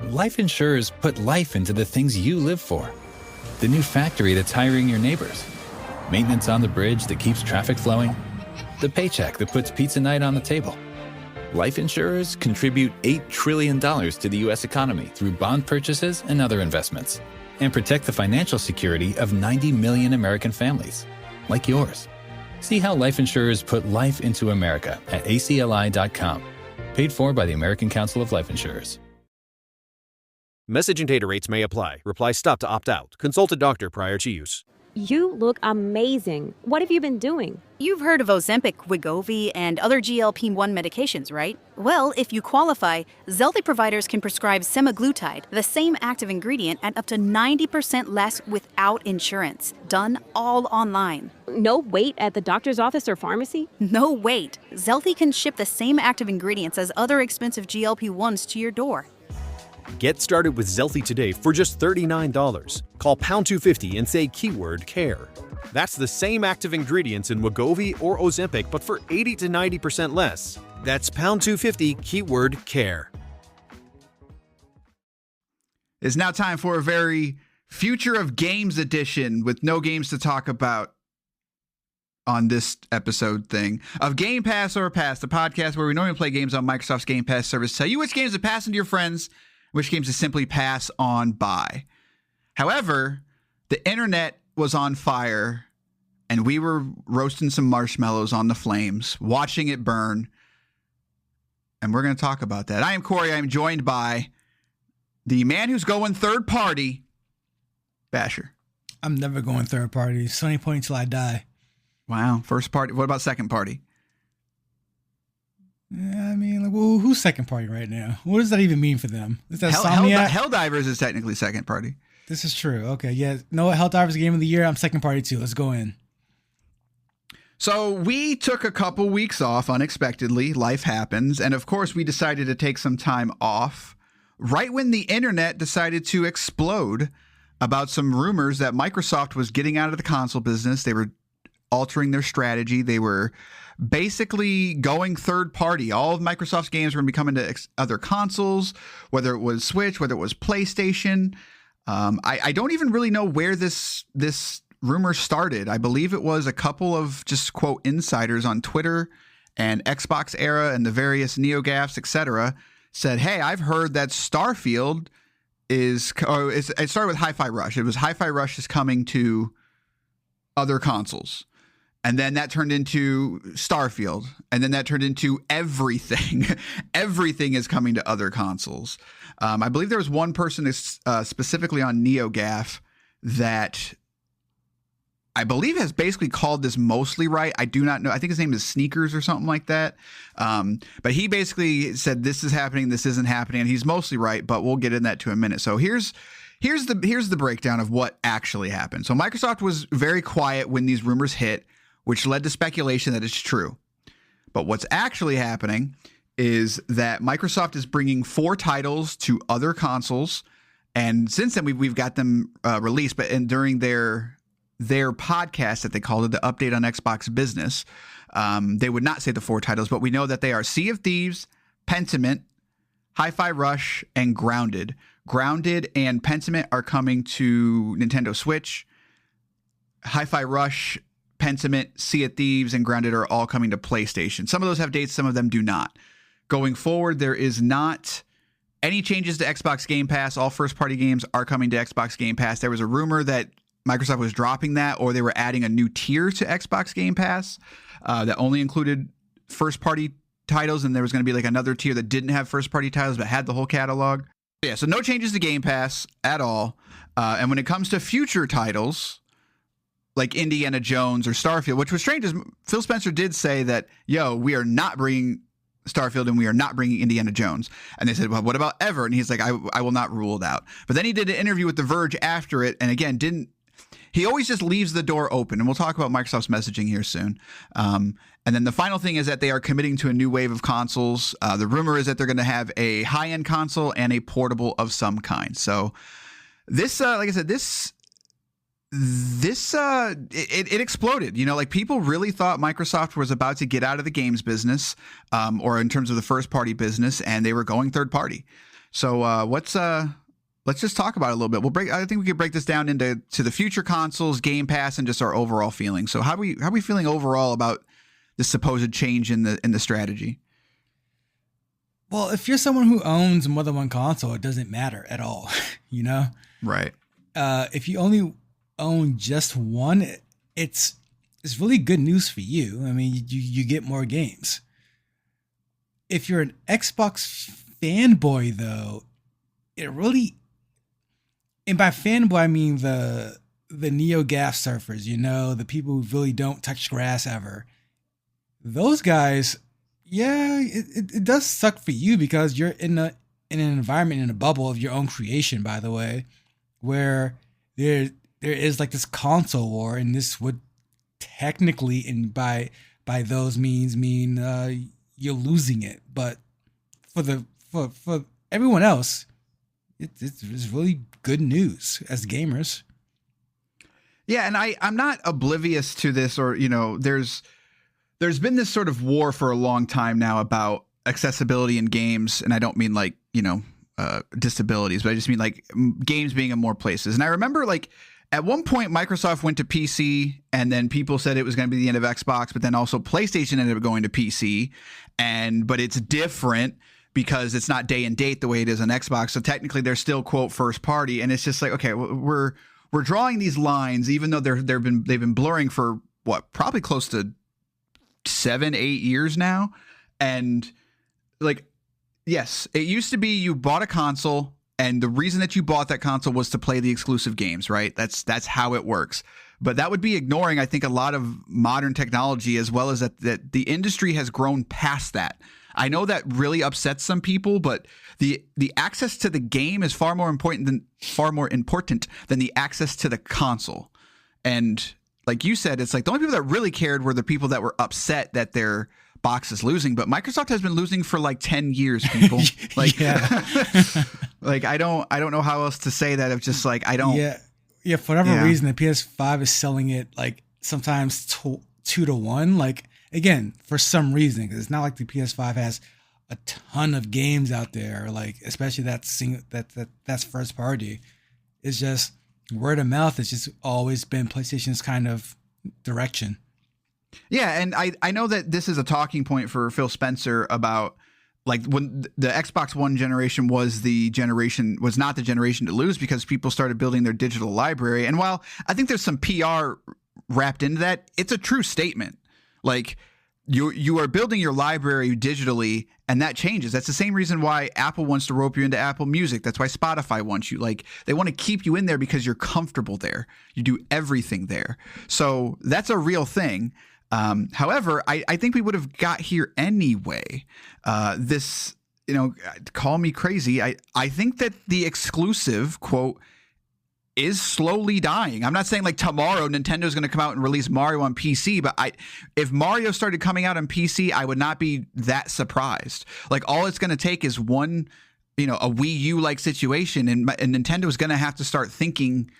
Life insurers put life into the things you live for. The new factory that's hiring your neighbors. Maintenance on the bridge that keeps traffic flowing. The paycheck that puts pizza night on the table. Life insurers contribute $8 trillion to the U.S. economy through bond purchases and other investments, and protect the financial security of 90 million American families, like yours. See how life insurers put life into America at acli.com. Paid for by the American Council of Life Insurers. Message and data rates may apply. Reply stop to opt out. Consult a doctor prior to use. You look amazing. What have you been doing? You've heard of Ozempic, Wegovy, and other GLP-1 medications, right? Well, if you qualify, Zelty providers can prescribe semaglutide, the same active ingredient, at up to 90% less without insurance. Done all online. No wait at the doctor's office or pharmacy? No wait. Zelty can ship the same active ingredients as other expensive GLP-1s to your door. Get started with Zelty today for just $39. Call pound 250 and say keyword CARE. That's the same active ingredients in Wegovy or Ozempic, but for 80 to 90% less. That's pound 250 keyword CARE. It's now time for a very future of games edition with no games to talk about on this episode thing of Game Pass or Pass, the podcast where we normally play games on Microsoft's Game Pass service, tell you which games to pass on to your friends, which games to simply pass on by. However, the internet was on fire and we were roasting some marshmallows on the flames, watching it burn. And we're going to talk about that. I am Corey. I'm joined by the man who's going third party, Basher. I'm never going third party. Sony point till I die. Wow. First party. What about second party? Yeah, I mean, like, well, who's second party right now? What does that even mean for them? Is that Insomniac? Helldivers is technically second party. This is true. Okay, yeah. No, Helldivers Game of the Year. I'm second party too. Let's go in. So we took a couple weeks off unexpectedly. Life happens. And of course, we decided to take some time off right when the internet decided to explode about some rumors that Microsoft was getting out of the console business. They were altering their strategy. They were basically going third party. All of Microsoft's games were going to be coming to other consoles, whether it was Switch, whether it was PlayStation. I don't even really know where this rumor started. I believe it was a couple of just quote insiders on Twitter and Xbox Era and the various NeoGAFs, etc. said, hey, I've heard that Starfield it started with Hi-Fi Rush. It was Hi-Fi Rush is coming to other consoles. And then that turned into Starfield. And then that turned into everything. Everything is coming to other consoles. I believe there was one person specifically on NeoGAF that I believe has basically called this mostly right. I do not know. I think his name is Sneakers or something like that. But he basically said this is happening, this isn't happening. And he's mostly right, but we'll get in that to a minute. So here's the breakdown of what actually happened. So Microsoft was very quiet when these rumors hit, which led to speculation that it's true. But what's actually happening is that Microsoft is bringing 4 titles to other consoles. And since then, we've got them released. But during their podcast that they called it, the Update on Xbox Business, they would not say the 4 titles, but we know that they are Sea of Thieves, Pentiment, Hi-Fi Rush, and Grounded. Grounded and Pentiment are coming to Nintendo Switch. Hi-Fi Rush, Pentiment, Sea of Thieves, and Grounded are all coming to PlayStation. Some of those have dates, some of them do not. Going forward, there is not any changes to Xbox Game Pass. All first-party games are coming to Xbox Game Pass. There was a rumor that Microsoft was dropping that, or they were adding a new tier to Xbox Game Pass that only included first-party titles, and there was going to be like another tier that didn't have first-party titles but had the whole catalog. Yeah, so no changes to Game Pass at all. And when it comes to future titles like Indiana Jones or Starfield, which was strange, is Phil Spencer did say that, we are not bringing Starfield and we are not bringing Indiana Jones. And they said, well, what about Ever? And he's like, I will not rule it out. But then he did an interview with The Verge after it, and again, he always just leaves the door open. And we'll talk about Microsoft's messaging here soon. And then the final thing is that they are committing to a new wave of consoles. The rumor is that they're going to have a high-end console and a portable of some kind. So this, like I said, it exploded. Like people really thought Microsoft was about to get out of the games business, or in terms of the first party business, and they were going third party. So let's just talk about it a little bit. I think we could break this down into the future consoles, Game Pass, and just our overall feeling. So how are we feeling overall about the supposed change in the strategy? Well, if you're someone who owns more than one console, it doesn't matter at all, you know? Right. If you only own just one, it's really good news for you. I mean, you get more games. If you're an Xbox fanboy, though, it really, and by fanboy I mean the neo-gas surfers, you know, the people who really don't touch grass ever. Those guys, yeah, it does suck for you because you're in an environment, in a bubble of your own creation, by the way, where there is like this console war, and this would technically, and by those means, mean you're losing it. But for everyone else, it's really good news as gamers. Yeah, and I'm not oblivious to this, or, you know, there's been this sort of war for a long time now about accessibility in games, and I don't mean like, you know, disabilities, but I just mean like games being in more places. And I remember like at one point Microsoft went to PC, and then people said it was going to be the end of Xbox, but then also PlayStation ended up going to PC, but it's different because it's not day and date the way it is on Xbox. So technically they're still, quote, first party, and it's just like, okay, we're drawing these lines, even though they've been blurring for what, probably close to 7-8 years now. And like, yes, it used to be you bought a console, and the reason that you bought that console was to play the exclusive games, right? That's how it works. But that would be ignoring, I think, a lot of modern technology, as well as that the industry has grown past that. I know that really upsets some people, but the access to the game is far more important than the access to the console. And like you said, it's like the only people that really cared were the people that were upset that their box is losing. But Microsoft has been losing for like 10 years, people. Like, like I don't know how else to say that. Of just like, I don't. Yeah. For whatever reason, the PS5 is selling it like sometimes 2 to 1. Like, again, for some reason, because it's not like the PS5 has a ton of games out there, like especially that's first party. It's just word of mouth. It's just always been PlayStation's kind of direction. Yeah, and I know that this is a talking point for Phil Spencer about like when the Xbox One generation was not the generation to lose, because people started building their digital library. And while I think there's some PR wrapped into that, it's a true statement. Like you are building your library digitally, and that changes. That's the same reason why Apple wants to rope you into Apple Music. That's why Spotify wants you. Like, they want to keep you in there because you're comfortable there. You do everything there. So that's a real thing. However, I think we would have got here anyway. This, you know, call me crazy. I think that the exclusive, quote, is slowly dying. I'm not saying like tomorrow Nintendo's going to come out and release Mario on PC, but if Mario started coming out on PC, I would not be that surprised. Like, all it's going to take is one, you know, a Wii U like situation, and Nintendo is going to have to start thinking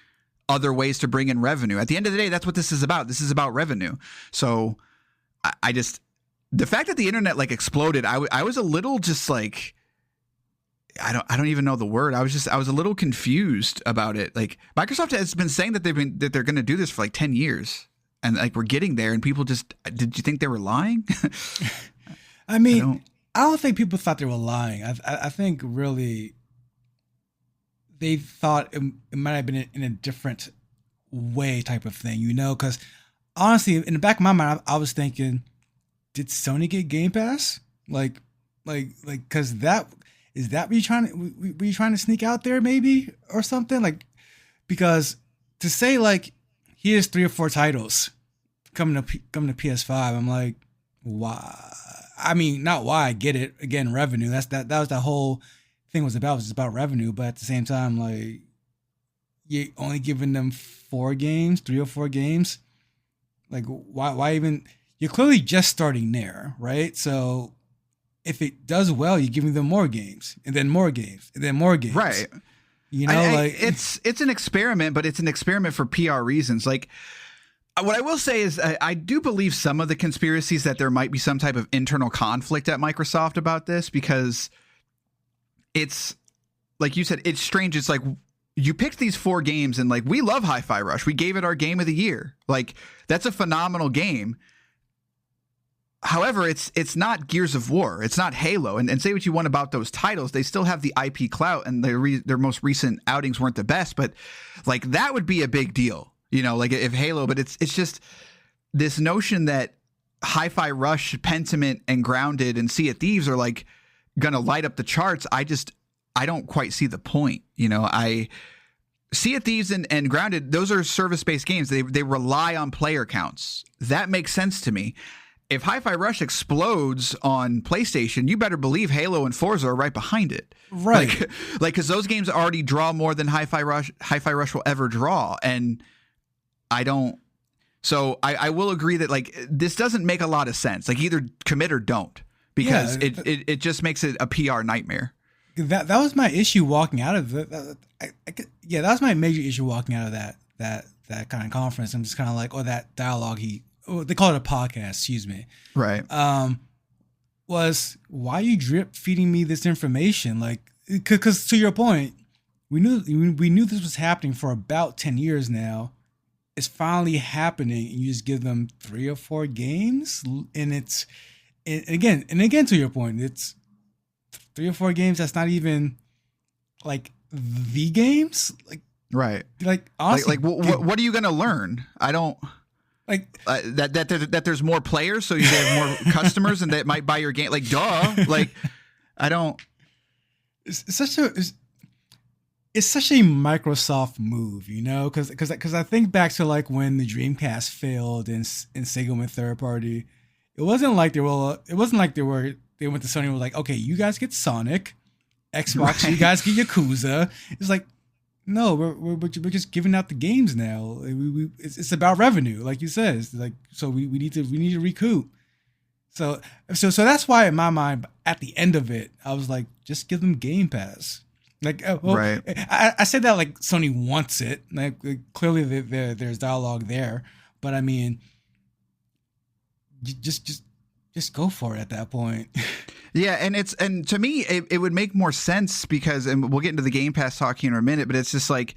other ways to bring in revenue. At the end of the day, that's what this is about. This is about revenue. So I just, the fact that the internet like exploded, I was a little just like, I don't even know the word. I was a little confused about it. Like, Microsoft has been saying that they're going to do this for like 10 years, and like we're getting there, and people just, did you think they were lying? I mean, I don't think people thought they were lying. I think really they thought it might have been in a different way type of thing, you know? Because honestly, in the back of my mind, I was thinking, did Sony get Game Pass? Like, because that. Is that what you're trying to sneak out there, maybe, or something? Like, because to say like here's 3 or 4 titles coming to PS5, I'm like, why? I mean, not why. I get it. Again, revenue. That was the whole thing was about. It was about revenue, but at the same time, like, you're only giving them 4 games, 3 or 4 games. Like, why even? You're clearly just starting there, right? So if it does well, you're giving them more games, and then more games, and then more games. Right. You know, it's an experiment, but it's an experiment for PR reasons. Like, what I will say is I do believe some of the conspiracies that there might be some type of internal conflict at Microsoft about this, because it's like you said, it's strange. It's like you picked these 4 games and like we love Hi-Fi Rush. We gave it our game of the year. Like that's a phenomenal game. However, it's not Gears of War. It's not Halo. And say what you want about those titles, they still have the IP clout, and their most recent outings weren't the best. But like that would be a big deal, you know, like if Halo. But it's just this notion that Hi-Fi Rush, Pentiment, and Grounded and Sea of Thieves are like gonna light up the charts. I don't quite see the point. You know, Sea of Thieves and Grounded, those are service-based games. They rely on player counts. That makes sense to me. If Hi-Fi Rush explodes on PlayStation, you better believe Halo and Forza are right behind it. Right. Like, because those games already draw more than Hi-Fi Rush will ever draw. And I don't. So I will agree that like this doesn't make a lot of sense. Like either commit or don't, because it just makes it a PR nightmare. That was my issue walking out of it. That was my major issue walking out of that kind of conference. I'm just kind of like, that dialogue they call it a podcast, excuse me. Right. Was why are you drip feeding me this information? Like, because to your point, we knew this was happening for about 10 years now. It's finally happening, and you just give them 3 or 4 games, and again to your point, it's 3 or 4 games that's not even like the games. Like, right. Like honestly, what are you gonna learn? I don't. Like that there's more players, so you have more customers, and that might buy your game. Like, duh. Like, I don't. It's such a Microsoft move, you know, because I think back to like when the Dreamcast failed and Sega went third party. It wasn't like they went to Sony and were like, okay, you guys get Sonic, Xbox, right. You guys get Yakuza. It's like, no, we're just giving out the games now. It's about revenue, like you said. It's like, so we need to recoup. So that's why in my mind, at the end of it, I was like, just give them Game Pass. Like, right. I said that like Sony wants it. Like clearly there's dialogue there, but I mean, just go for it at that point. Yeah, and to me, it would make more sense because, and we'll get into the Game Pass talk here in a minute, but it's just like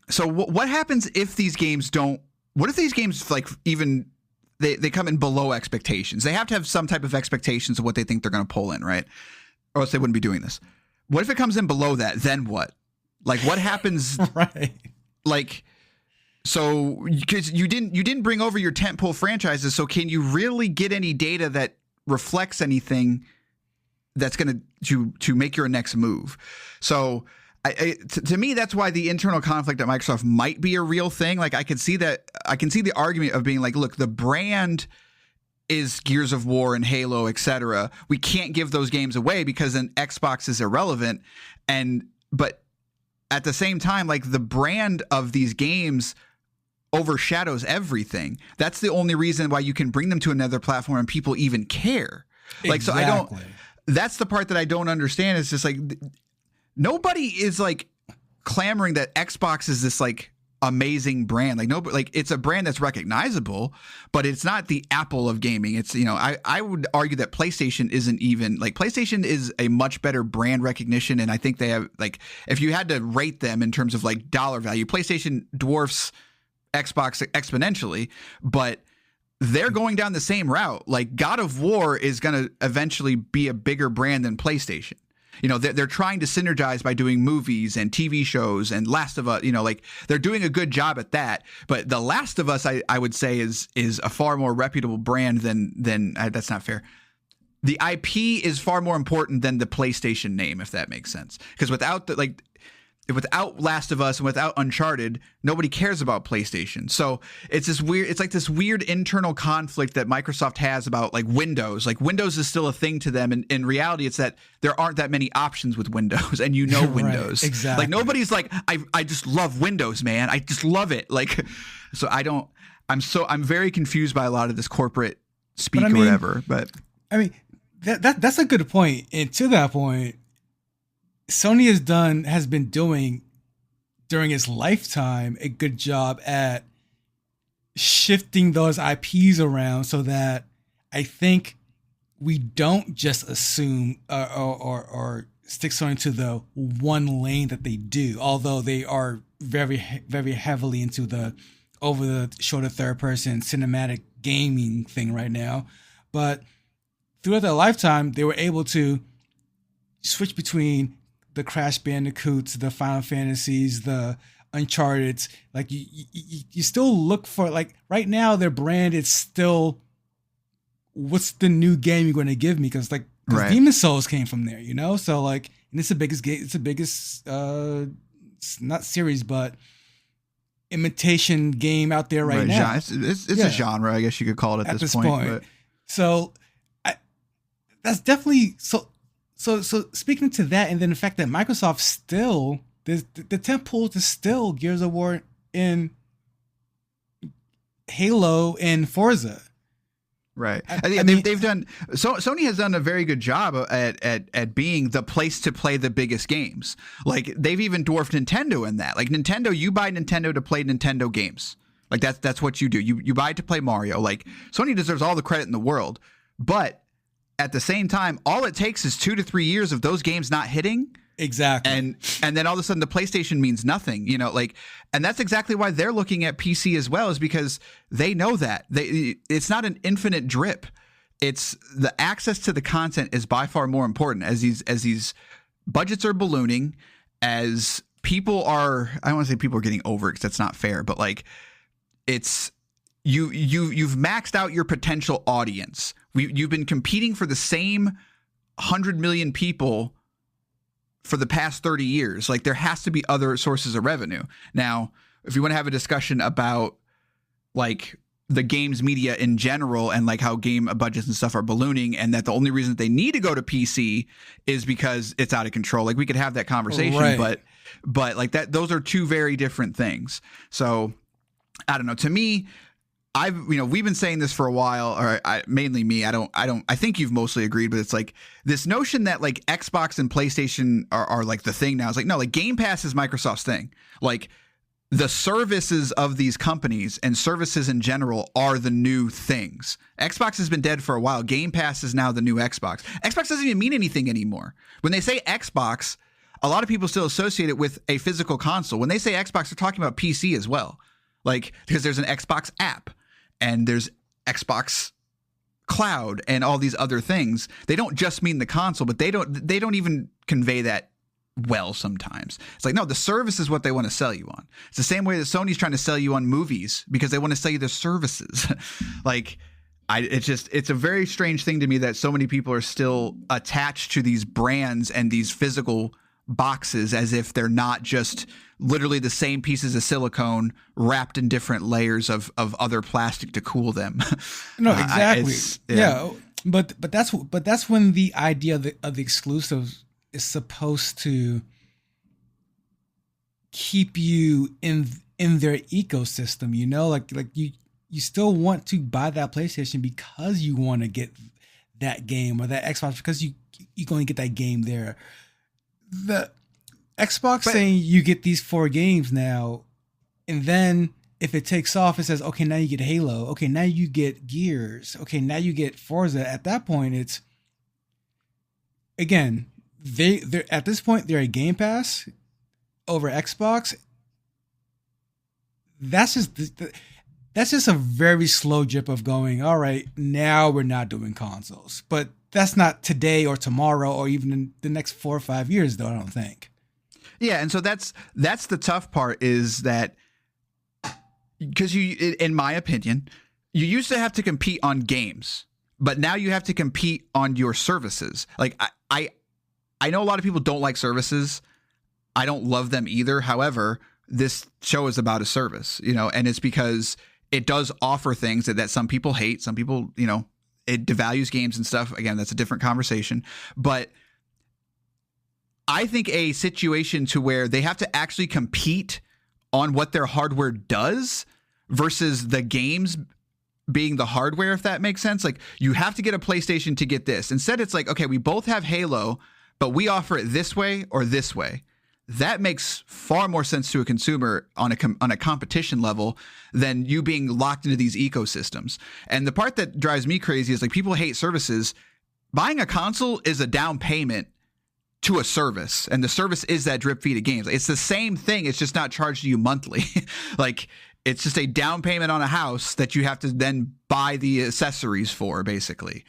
so what happens if these games don't, what if these games like even, they come in below expectations? They have to have some type of expectations of what they think they're going to pull in, right? Or else they wouldn't be doing this. What if it comes in below that? Then what? Like what happens? Right. Like, so because you didn't bring over your tentpole franchises, so can you really get any data that reflects anything that's going to make your next move? So to me, that's why the internal conflict at Microsoft might be a real thing. Like I can see the argument of being like, look, the brand is Gears of War and Halo, etc. We can't give those games away because then Xbox is irrelevant. But at the same time, like the brand of these games overshadows everything. That's the only reason why you can bring them to another platform and people even care. Like, exactly. So that's the part that I don't understand. It's just like, nobody is like clamoring that Xbox is this like amazing brand. Like nobody, like it's a brand that's recognizable, but it's not the Apple of gaming. It's, you know, I would argue that PlayStation isn't even like, PlayStation is a much better brand recognition. And I think they have like, if you had to rate them in terms of like dollar value, PlayStation dwarfs Xbox exponentially, but they're going down the same route. Like God of War is going to eventually be a bigger brand than PlayStation. You know, they're trying to synergize by doing movies and TV shows and Last of Us, you know, like they're doing a good job at that. But The Last of Us, I would say is a far more reputable brand than that's not fair. The IP is far more important than the PlayStation name, if that makes sense. Because without Last of Us and without Uncharted, nobody cares about PlayStation. So it's this weird internal conflict that Microsoft has about like Windows. Like Windows is still a thing to them. And in reality, it's that there aren't that many options with Windows, and Windows. Right, exactly. Like nobody's like, I just love Windows, man. I just love it. Like, so I'm very confused by a lot of this corporate speak or whatever. But I mean, that's a good point. And to that point, Sony has been doing during its lifetime a good job at shifting those IPs around so that I think we don't just assume or stick Sony to the one lane that they do, although they are very, very heavily into the over-the-shoulder third-person cinematic gaming thing right now. But throughout their lifetime, they were able to switch between the Crash Bandicoots, the Final Fantasies, the Uncharted. Like you still look for, like, right now their brand is still, what's the new game you're going to give me? Because like Demon Souls came from there, you know. So like, and it's the biggest game. It's the biggest, not series, but imitation game out there right now. It's a genre, I guess you could call it at this point. But. So that's definitely so. Speaking to that, and then the fact that Microsoft still, the tentpole is still Gears of War in Halo and Forza. Right. They've done, Sony has done a very good job at being the place to play the biggest games. Like, they've even dwarfed Nintendo in that. Like, Nintendo, you buy Nintendo to play Nintendo games. Like, that's what you do. You buy it to play Mario. Like, Sony deserves all the credit in the world. But at the same time, all it takes is 2 to 3 years of those games not hitting. Exactly. And then all of a sudden the PlayStation means nothing, you know, like, and that's exactly why they're looking at PC as well, is because they know that it's not an infinite drip. It's the access to the content is by far more important as these budgets are ballooning, as people are, I don't want to say people are getting over it, because that's not fair, but like, it's you've maxed out your potential audience. You've been competing for the same 100 million people for the past 30 years. Like, there has to be other sources of revenue. Now, if you want to have a discussion about like the games media in general and like how game budgets and stuff are ballooning, and that the only reason that they need to go to PC is because it's out of control, like, we could have that conversation, right. but like that, those are two very different things. So I don't know. To me, we've been saying this for a while, or mainly me. I think you've mostly agreed, but it's like this notion that like Xbox and PlayStation are like the thing now. It's like, no, like Game Pass is Microsoft's thing. Like, the services of these companies and services in general are the new things. Xbox has been dead for a while. Game Pass is now the new Xbox. Xbox doesn't even mean anything anymore. When they say Xbox, a lot of people still associate it with a physical console. When they say Xbox, they're talking about PC as well. Like, because there's an Xbox app, and there's Xbox Cloud and all these other things. They don't just mean the console, but they don't even convey that well sometimes. It's like, no, the service is what they want to sell you on. It's the same way that Sony's trying to sell you on movies, because they want to sell you their services. Like, it's a very strange thing to me that so many people are still attached to these brands and these physical boxes as if they're not just literally the same pieces of silicone wrapped in different layers of other plastic to cool them. No, exactly. But that's when the idea of the exclusive is supposed to keep you in their ecosystem, you know, like you still want to buy that PlayStation because you want to get that game, or that Xbox because you're going to get that game there. The Xbox saying you get these 4 games now, and then if it takes off, it says, okay, now you get Halo. Okay, now you get Gears. Okay, now you get Forza. At that point, it's, again, they're at this point, they're a Game Pass over Xbox. That's just a very slow drip of going, all right, now we're not doing consoles. But that's not today or tomorrow or even in the next 4 or 5 years, though, I don't think. Yeah, and so that's the tough part, is that because you, in my opinion, you used to have to compete on games, but now you have to compete on your services. Like, I know a lot of people don't like services. I don't love them either. However, this show is about a service, you know, and it's because it does offer things that some people hate. Some people, you know, it devalues games and stuff. Again, that's a different conversation. But I think a situation to where they have to actually compete on what their hardware does versus the games being the hardware, if that makes sense. Like, you have to get a PlayStation to get this. Instead, it's like, okay, we both have Halo, but we offer it this way or this way. That makes far more sense to a consumer on a competition level than you being locked into these ecosystems. And the part that drives me crazy is, like, people hate services. Buying a console is a down payment to a service, and the service is that drip feed of games. It's the same thing. It's just not charged to you monthly. Like, it's just a down payment on a house that you have to then buy the accessories for, basically.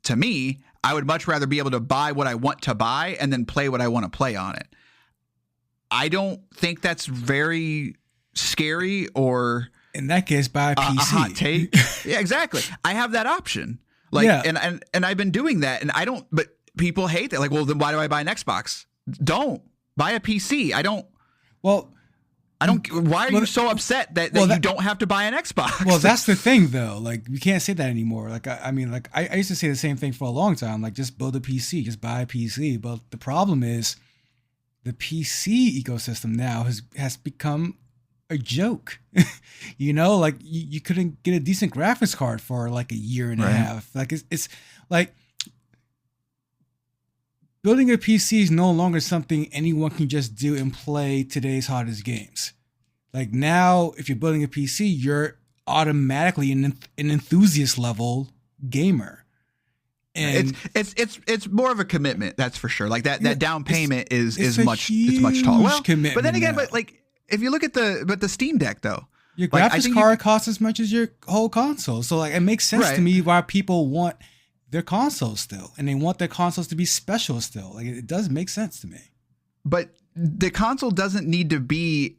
To me, I would much rather be able to buy what I want to buy and then play what I want to play on it. I don't think that's very scary or, in that case, buy a PC. A hot take. Yeah, exactly. I have that option. Like, yeah. And I've been doing that, and but people hate that. Like, well, then why do I buy an Xbox? Don't buy a PC. Why are you so upset that you don't have to buy an Xbox? Well, that's the thing, though. Like, you can't say that anymore. Like, I mean, like, I used to say the same thing for a long time. Like, just build a PC, just buy a PC. But the problem is, the PC ecosystem now has become a joke. You know, like, you couldn't get a decent graphics card for like a year and a half. Like, it's like, building a PC is no longer something anyone can just do and play today's hottest games. Like, now, if you're building a PC, you're automatically an enthusiast level gamer. And it's more of a commitment, that's for sure. Like that down payment is much taller. Well, commitment, but then again, now. but like, if you look at the Steam Deck though, your graphics card costs as much as your whole console. So like, it makes sense to me why people want their consoles still, and they want their consoles to be special still. Like, it does make sense to me. But the console doesn't need to be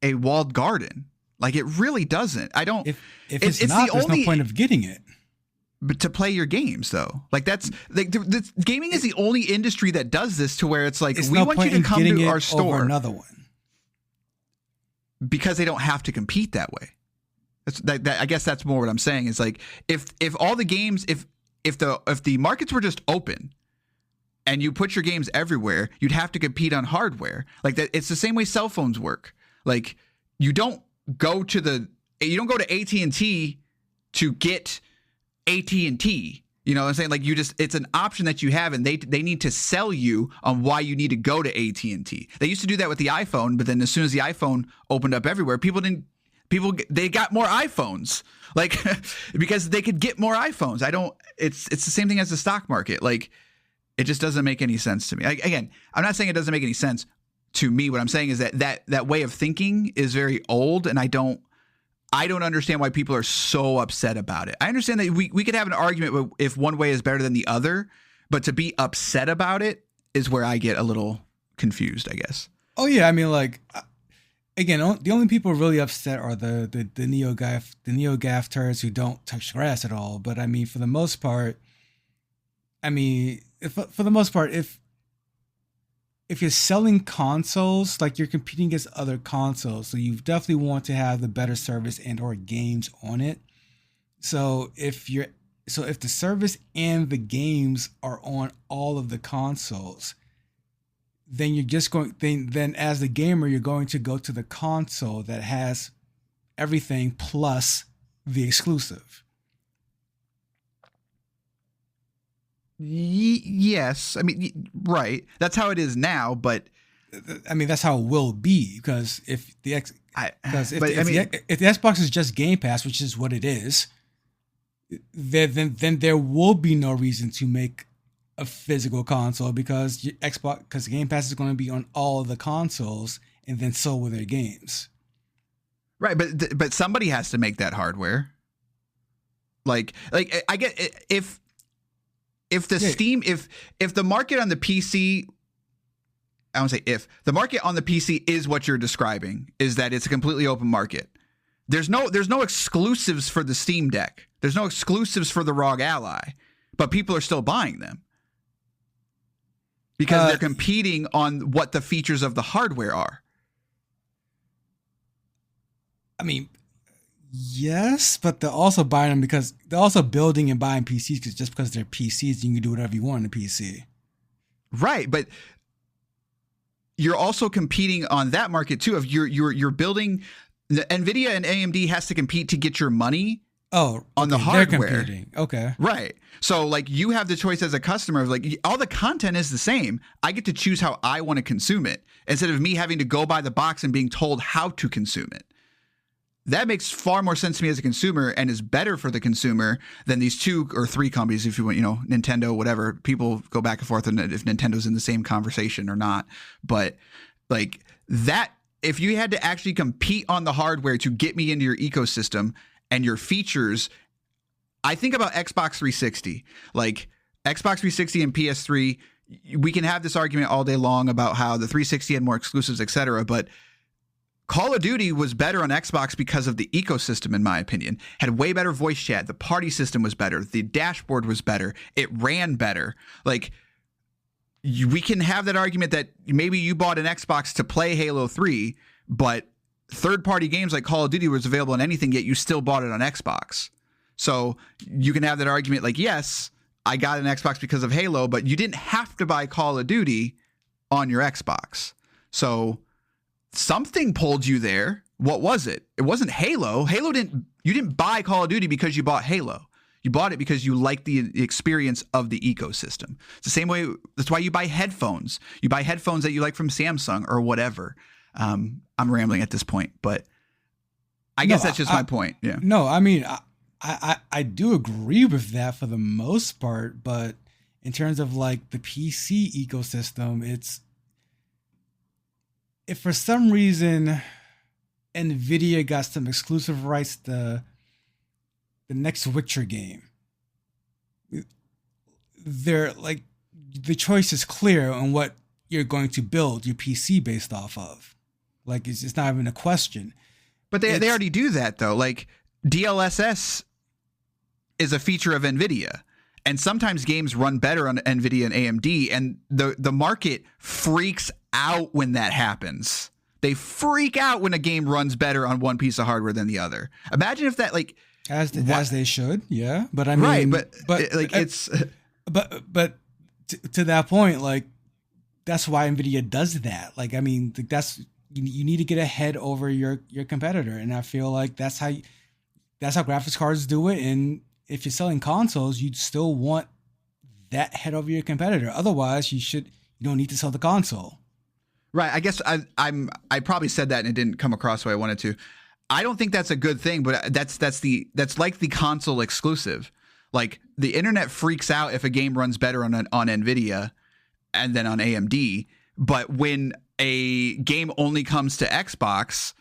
a walled garden. Like, it really doesn't. I don't. If it's not, there's no point of getting it. But to play your games, though, like, that's like gaming is the only industry that does this, to where it's like, we want you to come to our store. Over another one. Because they don't have to compete that way. I guess that's more what I'm saying, is like, if all the games, if the markets were just open and you put your games everywhere, you'd have to compete on hardware. Like, that, it's the same way cell phones work. Like, you don't go to AT&T to get AT&T. You know what I'm saying? Like, it's an option that you have, and they need to sell you on why you need to go to AT&T. They used to do that with the iPhone, but then as soon as the iPhone opened up everywhere, they got more iPhones, like, because they could get more iPhones. It's the same thing as the stock market. Like, it just doesn't make any sense to me. Again, I'm not saying it doesn't make any sense to me. What I'm saying is that way of thinking is very old, and I don't understand why people are so upset about it. I understand that we could have an argument if one way is better than the other, but to be upset about it is where I get a little confused, I guess. Oh yeah, I mean, like, again, the only people really upset are the NeoGAF turds who don't touch grass at all. But I mean, for the most part, if you're selling consoles, like, you're competing against other consoles, so you definitely want to have the better service and or games on it. So if the service and the games are on all of the consoles, then you're just going. Then as the gamer, you're going to go to the console that has everything plus the exclusive. Yes, I mean, right. That's how it is now, but I mean, that's how it will be, because if the Xbox is just Game Pass, which is what it is, then there will be no reason to make a physical console, because Game Pass is going to be on all the consoles, and then so will their games. Right, but somebody has to make that hardware. Like I get it, if the market on the PC, I won't say if the market on the PC is what you're describing, is that it's a completely open market. There's no exclusives for the Steam Deck. There's no exclusives for the ROG Ally, but people are still buying them because they're competing on what the features of the hardware are. I mean, yes, but they're also buying them because they're also building and buying PCs because they're PCs, you can do whatever you want on a PC. Right, but you're also competing on that market too. Of you're building, the NVIDIA and AMD has to compete to get your money. On the hardware. They're competing. Okay. Right. So like, you have the choice as a customer of like, all the content is the same. I get to choose how I want to consume it instead of me having to go buy the box and being told how to consume it. that makes far more sense to me as a consumer and is better for the consumer than these 2 or 3 companies. If you want, Nintendo, whatever, people go back and forth on if Nintendo's in the same conversation or not. But like that, if you had to actually compete on the hardware to get me into your ecosystem and your features, I think about Xbox 360, like Xbox 360 and PS3. We can have this argument all day long about how the 360 had more exclusives, etc. But Call of Duty was better on Xbox because of the ecosystem, in my opinion. Had way better voice chat. The party system was better. The dashboard was better. It ran better. Like, we can have that argument that maybe you bought an Xbox to play Halo 3, but third-party games like Call of Duty was available on anything, yet you still bought it on Xbox. So you can have that argument like, yes, I got an Xbox because of Halo, but you didn't have to buy Call of Duty on your Xbox. So something pulled you there. What was it? It wasn't Halo. You didn't buy Call of Duty because you bought Halo. You bought it because you like the experience of the ecosystem. It's the same way. That's why you buy headphones. You buy headphones that you like from Samsung or whatever. I'm rambling at this point, but I guess that's just my point. Yeah. No, I mean, I do agree with that for the most part, but in terms of like the PC ecosystem, if for some reason Nvidia got some exclusive rights to the next Witcher game, they're like, the choice is clear on what you're going to build your PC based off of. Like, it's not even a question. But they already do that though. Like, DLSS is a feature of NVIDIA. And sometimes games run better on NVIDIA and AMD, and the market freaks out when that happens. They freak out when a game runs better on one piece of hardware than the other. Imagine if that, like, as they should, yeah. But I mean, right? But like, it's but to that point, like, that's why NVIDIA does that. Like, I mean, that's you need to get ahead over your competitor, and I feel like that's how graphics cards do it. And if you're selling consoles, you'd still want that head over your competitor. Otherwise, you don't need to sell the console. Right. I guess I probably said that and it didn't come across the way I wanted to. I don't think that's a good thing, but that's like the console exclusive. Like, the internet freaks out if a game runs better on NVIDIA and then on AMD. But when a game only comes to Xbox,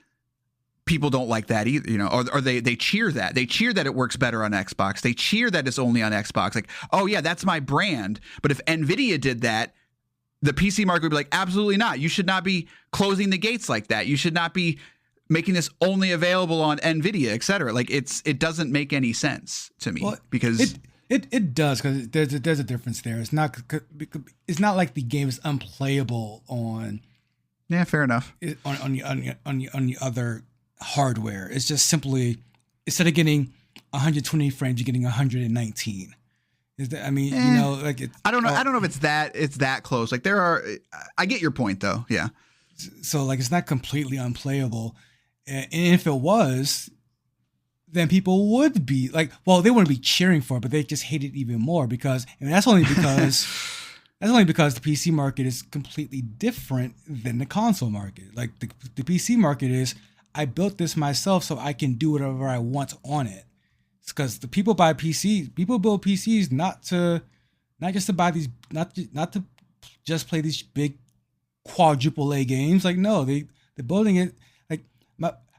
people don't like that either, or they cheer that. They cheer that it works better on Xbox. They cheer that it's only on Xbox. Like, oh yeah, that's my brand. But if NVIDIA did that, the PC market would be like, absolutely not. You should not be closing the gates like that. You should not be making this only available on NVIDIA, et cetera. Like, it doesn't make any sense to me, because it does, because there's a difference there. It's not like the game is unplayable on. Yeah, fair enough. On the other hardware. It's just simply, instead of getting 120 frames, you're getting 119. Is that, I mean, like, I don't know. I don't know if it's that close. Like, I get your point though. Yeah. So, like, it's not completely unplayable. And if it was, then people would be like, well, they wouldn't be cheering for it, but they just hate it even more because that's only because the PC market is completely different than the console market. Like, the PC market is, I built this myself so I can do whatever I want on it. It's because the people build PCs not just to buy these, not to just play these big quadruple A games. Like, no, they're building it. Like,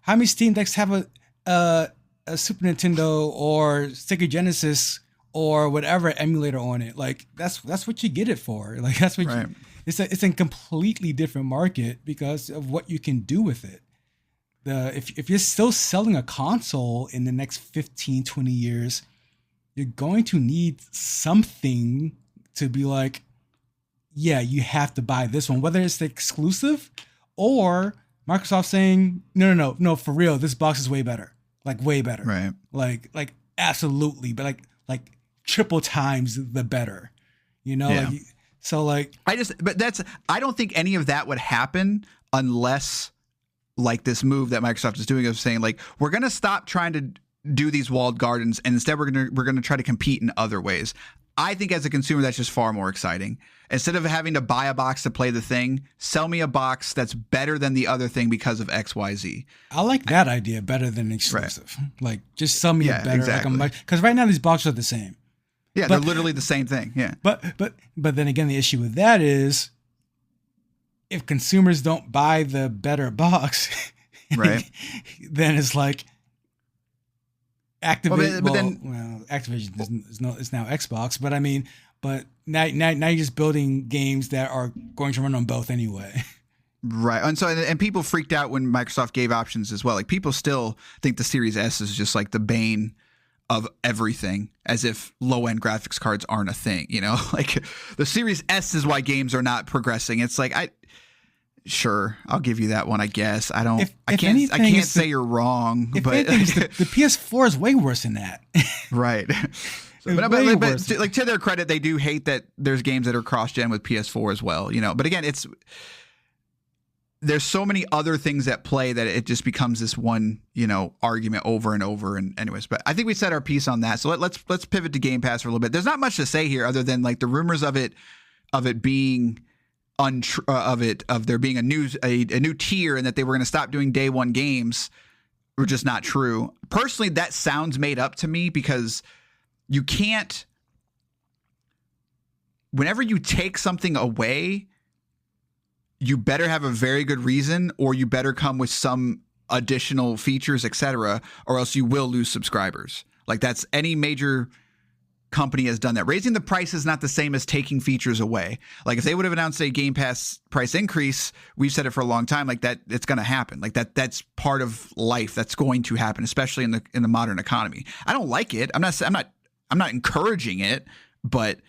how many Steam Decks have a Super Nintendo or Sega Genesis or whatever emulator on it? Like, that's what you get it for. Like, that's what right. It's a completely different market because of what you can do with it. If you're still selling a console in the next 15, 20 years, you're going to need something to be like, yeah, you have to buy this one, whether it's the exclusive or Microsoft saying, no, for real, this box is way better. Like, way better. Right. Like absolutely, but like triple times the better, Yeah. Like, I don't think any of that would happen unless, like, this move that Microsoft is doing of saying, like, we're going to stop trying to do these walled gardens and instead we're going to try to compete in other ways. I think as a consumer, that's just far more exciting. Instead of having to buy a box to play the thing, sell me a box that's better than the other thing because of XYZ. I like that idea better than exclusive. Right. Like, just sell me a better, exactly. Because right now these boxes are the same. Yeah, they're literally the same thing. Yeah. But then again, the issue with that is if consumers don't buy the better box, right, then it's like Activision. Activision is now Xbox, but I mean, but now you're just building games that are going to run on both anyway. Right. And people freaked out when Microsoft gave options as well. Like, people still think the Series S is just like the bane of everything, as if low-end graphics cards aren't a thing, you know? Like, the Series S is why games are not progressing. It's like, sure, I'll give you that one, I guess. I can't say you're wrong, but the PS4 is way worse than that. Right. But to their credit, they do hate that there's games that are cross-gen with PS4 as well, you know. But again, there's so many other things at play that it just becomes this one, you know, argument over and over. And anyways, but I think we said our piece on that. So let's pivot to Game Pass for a little bit. There's not much to say here other than like the rumors of it being of there being a new tier and that they were going to stop doing day one games were just not true. Personally, that sounds made up to me because you can't. Whenever you take something away, you better have a very good reason, or you better come with some additional features, etc., or else you will lose subscribers. Like, that's any major company has done that. Raising the price is not the same as taking features away. Like, if they would have announced a Game Pass price increase, we've said it for a long time, like that, it's going to happen. Like that's part of life. That's going to happen, especially in the modern economy. I don't like it. I'm not encouraging it, but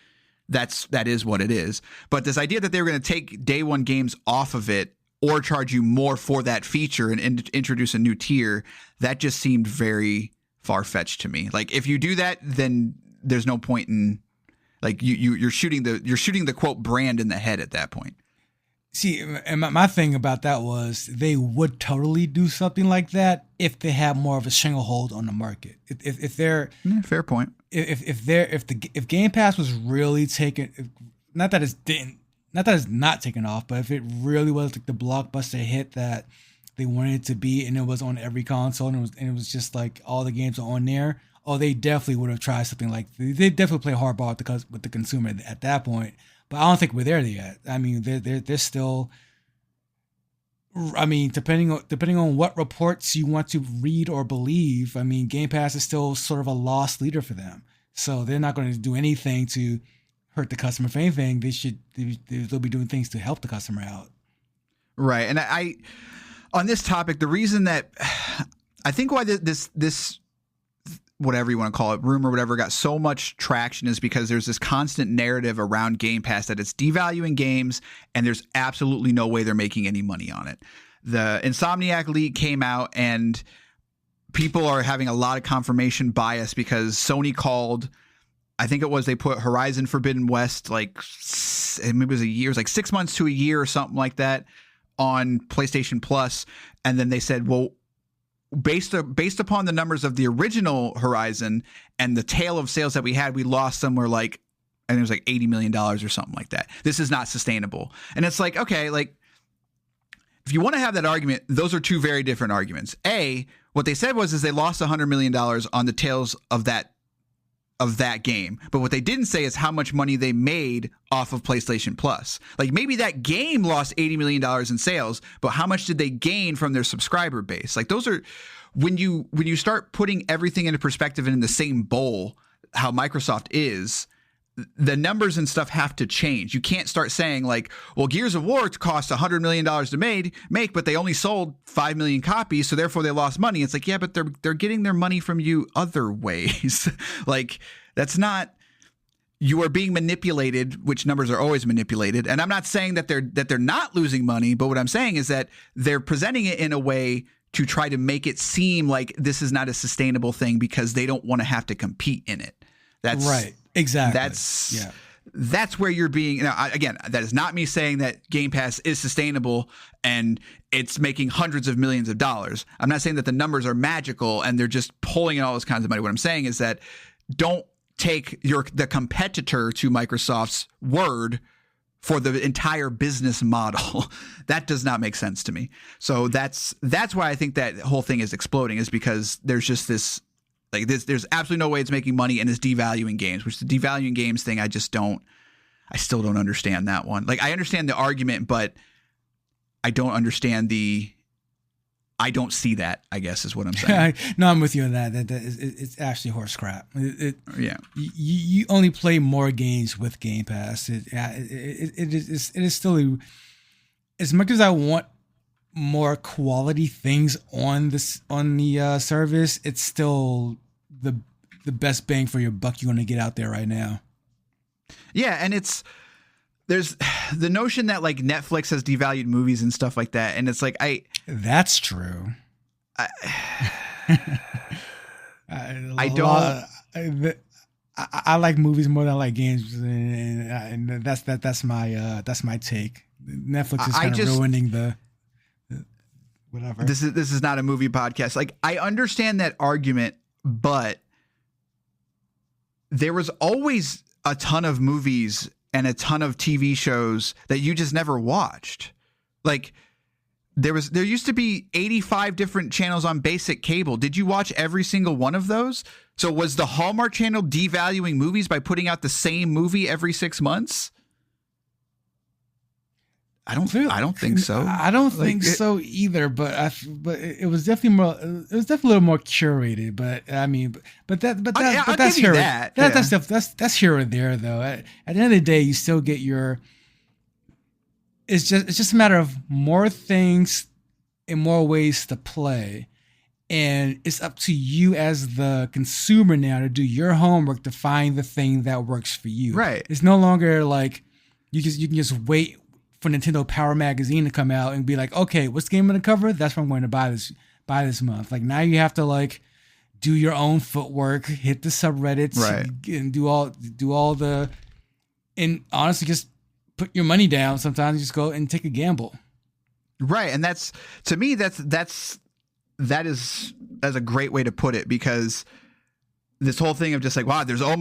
that is what it is. But this idea that they were going to take day one games off of it or charge you more for that feature and introduce a new tier, that just seemed very far-fetched to me. Like, if you do that, then there's no point in, like, you're shooting the quote brand in the head at that point. See, and my thing about that was they would totally do something like that if they have more of a stranglehold on the market. If they're fair point. If Game Pass was really taken, not that it's not taken off, but if it really was like the blockbuster hit that they wanted it to be, and it was on every console, and it was just like all the games are on there, they definitely would have tried something like, they definitely play hardball with the consumer at that point. But I don't think we're there yet. I mean, they're still. I mean, depending on what reports you want to read or believe, I mean, Game Pass is still sort of a lost leader for them. So they're not going to do anything to hurt the customer. If anything, they'll be doing things to help the customer out. Right, and I on this topic, the reason that I think why this whatever you want to call it, rumor, whatever, got so much traction is because there's this constant narrative around Game Pass that it's devaluing games and there's absolutely no way they're making any money on it. The Insomniac leak came out and people are having a lot of confirmation bias because Sony called, I think it was, they put Horizon Forbidden West, like maybe it was a year, it was like 6 months to a year or something like that on PlayStation Plus. And then they said, well, based upon the numbers of the original Horizon and the tail of sales that we had, we lost somewhere like, I think it was like $80 million or something like that. This is not sustainable. And it's like, okay, like, if you want to have that argument, those are two very different arguments. What they said is they lost $100 million on the tails of that game. But what they didn't say is how much money they made off of PlayStation Plus. Like, maybe that game lost $80 million in sales, but how much did they gain from their subscriber base? Like, those are, when you start putting everything into perspective and in the same bowl, how Microsoft is, the numbers and stuff have to change. You can't start saying like, well, Gears of War cost $100 million to make, but they only sold 5 million copies, so therefore they lost money. It's like, yeah, but they're getting their money from you other ways. Like, that's not, you are being manipulated, which numbers are always manipulated. And I'm not saying that they're not losing money, but what I'm saying is that they're presenting it in a way to try to make it seem like this is not a sustainable thing because they don't want to have to compete in it. That's right. Exactly. That's where you're being. Now, again, that is not me saying that Game Pass is sustainable and it's making hundreds of millions of dollars. I'm not saying that the numbers are magical and they're just pulling in all those kinds of money. What I'm saying is that don't take the competitor to Microsoft's word for the entire business model. That does not make sense to me. So that's why I think that whole thing is exploding, is because there's just this, like this, there's absolutely no way it's making money and it's devaluing games, which the devaluing games thing, I still don't understand that one. Like, I understand the argument, but I don't understand I don't see that, I guess, is what I'm saying. No, I'm with you on that. It's actually horse crap. Yeah. You only play more games with Game Pass. It is still, as much as I want more quality things on the service, it's still the best bang for your buck you're going to get out there right now. Yeah, and there's the notion that like Netflix has devalued movies and stuff like that, and it's like that's true. I like movies more than I like games, and that's my take. Netflix is kind of ruining the whatever. This is not a movie podcast. Like, I understand that argument, but there was always a ton of movies and a ton of TV shows that you just never watched. Like, there used to be 85 different channels on basic cable. Did you watch every single one of those? So was the Hallmark Channel devaluing movies by putting out the same movie every 6 months? I don't think so. I don't think so either. But it was definitely more. It was definitely a little more curated. But I mean, that's here. That's here or there though. At the end of the day, you still get your. It's just a matter of more things and more ways to play, and it's up to you as the consumer now to do your homework to find the thing that works for you. Right. It's no longer like you can just wait for Nintendo Power Magazine to come out and be like, okay, what's the game on the cover? That's what I'm going to buy this month. Like, now you have to like do your own footwork, hit the subreddits, right, and do all the, and honestly just put your money down. Sometimes you just go and take a gamble. Right. And that's, to me, that's a great way to put it, because this whole thing of just like, wow, there's all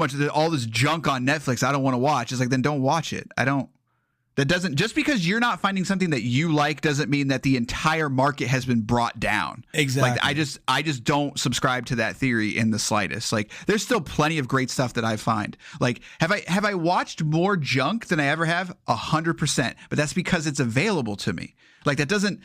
this junk on Netflix I don't want to watch. It's like, then don't watch it. That doesn't, just because you're not finding something that you like doesn't mean that the entire market has been brought down. Exactly. Like, I just don't subscribe to that theory in the slightest. Like, there's still plenty of great stuff that I find. Like, have I watched more junk than I ever have? 100%. But that's because it's available to me. Like, that doesn't,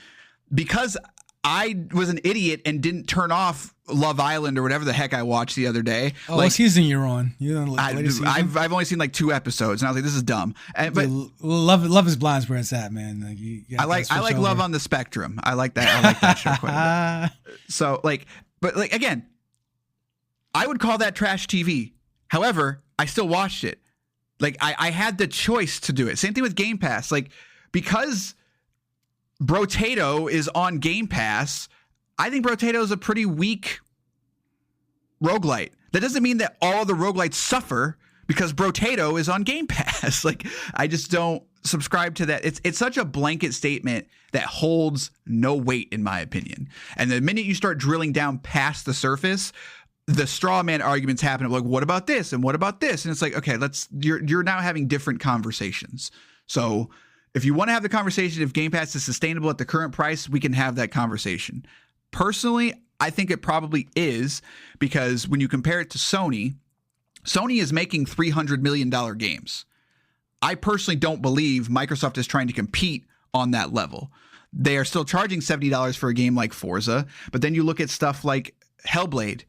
because I was an idiot and didn't turn off Love Island or whatever the heck I watched the other day. Oh, what season you're on? You don't like I've only seen like 2 episodes, and I was like, this is dumb. But Love is Blind's where it's at, man. Like, I like Love on the Spectrum. I like that show quite a bit. So but again, I would call that trash TV. However, I still watched it. Like, I had the choice to do it. Same thing with Game Pass. Like, because Brotato is on Game Pass, I think Brotato is a pretty weak roguelite. That doesn't mean that all the roguelites suffer because Brotato is on Game Pass. Like, I just don't subscribe to that. It's such a blanket statement that holds no weight, in my opinion. And the minute you start drilling down past the surface, the straw man arguments happen of like, what about this? And what about this? And it's like, okay, you're now having different conversations. So if you want to have the conversation, if Game Pass is sustainable at the current price, we can have that conversation. Personally, I think it probably is, because when you compare it to Sony is making $300 million games. I personally don't believe Microsoft is trying to compete on that level. They are still charging $70 for a game like Forza, but then you look at stuff like Hellblade.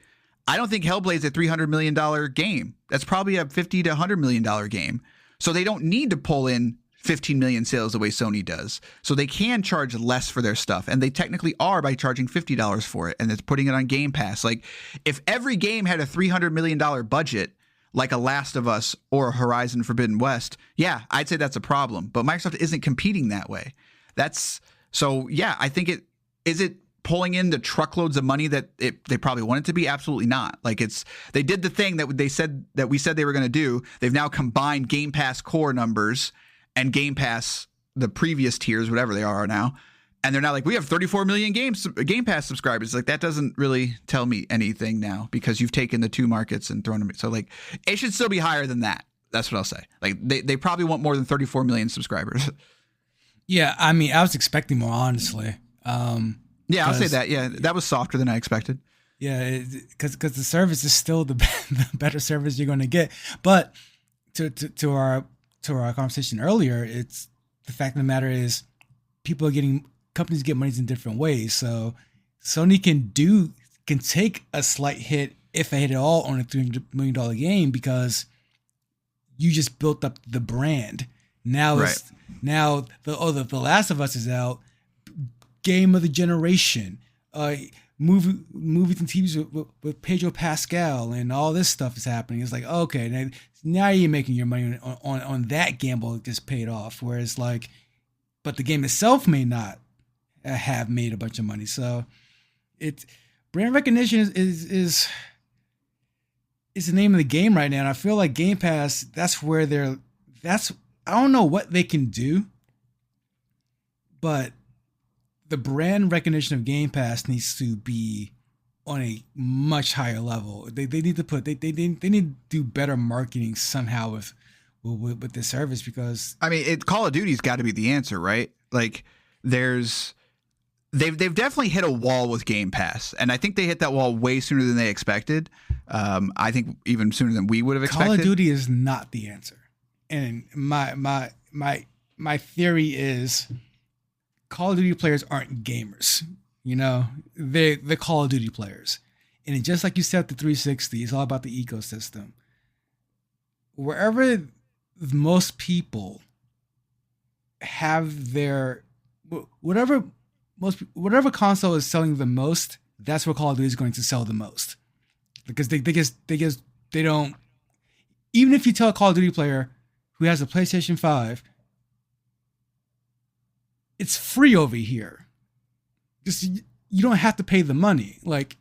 I don't think Hellblade's a $300 million game. That's probably a $50 to $100 million game. So they don't need to pull in 15 million sales the way Sony does. So they can charge less for their stuff. And they technically are by charging $50 for it. And it's putting it on Game Pass. Like, if every game had a $300 million budget, like a Last of Us or Horizon Forbidden West, yeah, I'd say that's a problem. But Microsoft isn't competing that way. I think is it pulling in the truckloads of money that they probably want it to be? Absolutely not. Like, they did the thing that we said they were going to do. They've now combined Game Pass core numbers and Game Pass, the previous tiers, whatever they are now, and they're not like, we have 34 million Game Pass subscribers. Like, that doesn't really tell me anything now, because you've taken the two markets and thrown them. So like, it should still be higher than that. That's what I'll say. Like, they probably want more than 34 million subscribers. Yeah, I mean, I was expecting more, honestly. Yeah, I'll say that. Yeah, that was softer than I expected. Yeah, because the service is still the better service you're going to get. But to our conversation earlier, it's the fact of the matter is companies get monies in different ways. So Sony can take a slight hit, if a hit at all, on a $300 million game, because you just built up the brand. Now right. Now the Last of Us is out, game of the generation, movies and TVs with Pedro Pascal and all this stuff is happening. It's like, okay, now you're making your money on that gamble that just paid off. Whereas like, but the game itself may not have made a bunch of money. So brand recognition is the name of the game right now. And I feel like Game Pass, that's where I don't know what they can do, but the brand recognition of Game Pass needs to be on a much higher level. They need to they need to do better marketing somehow with this service, because I mean, Call of Duty's got to be the answer, right? Like, they've definitely hit a wall with Game Pass, and I think they hit that wall way sooner than they expected. I think even sooner than we would have expected. Call of Duty is not the answer, and my theory is Call of Duty players aren't gamers. You know, they're Call of Duty players, and just like you said, the 360 is all about the ecosystem. Wherever most people have their whatever console is selling the most, that's where Call of Duty is going to sell the most, because they don't. Even if you tell a Call of Duty player who has a PlayStation 5, it's free over here. Just, you don't have to pay the money. Like,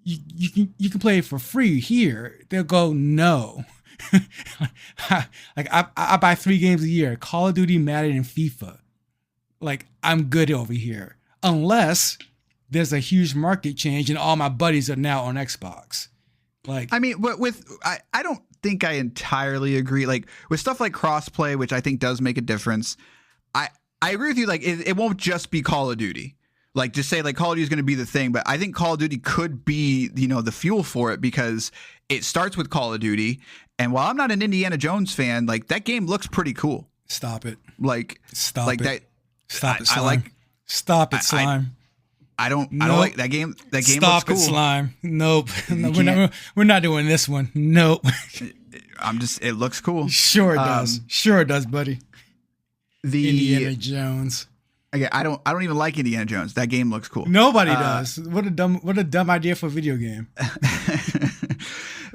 you can play it for free here. They'll go, no. Like, I buy 3 games a year: Call of Duty, Madden, and FIFA. Like, I'm good over here, unless there's a huge market change and all my buddies are now on Xbox. Like, I mean, but I don't think I entirely agree. Like, with stuff like crossplay, which I think does make a difference, I agree with you. Like, it won't just be Call of Duty. Like, just say like Call of Duty is going to be the thing, but I think Call of Duty could be, the fuel for it, because it starts with Call of Duty. And while I'm not an Indiana Jones fan, like, that game looks pretty cool. Stop it. Like, stop like it. That. Stop it, Slime. I like. Stop it, Slime. I don't like that game. That game Stop looks cool. Stop it, Slime. Nope. No, we're not doing this one. Nope. It looks cool. Sure it does. Sure it does, buddy. The Indiana Jones. Again, I don't even like Indiana Jones. That game looks cool. Nobody does. What a dumb idea for a video game.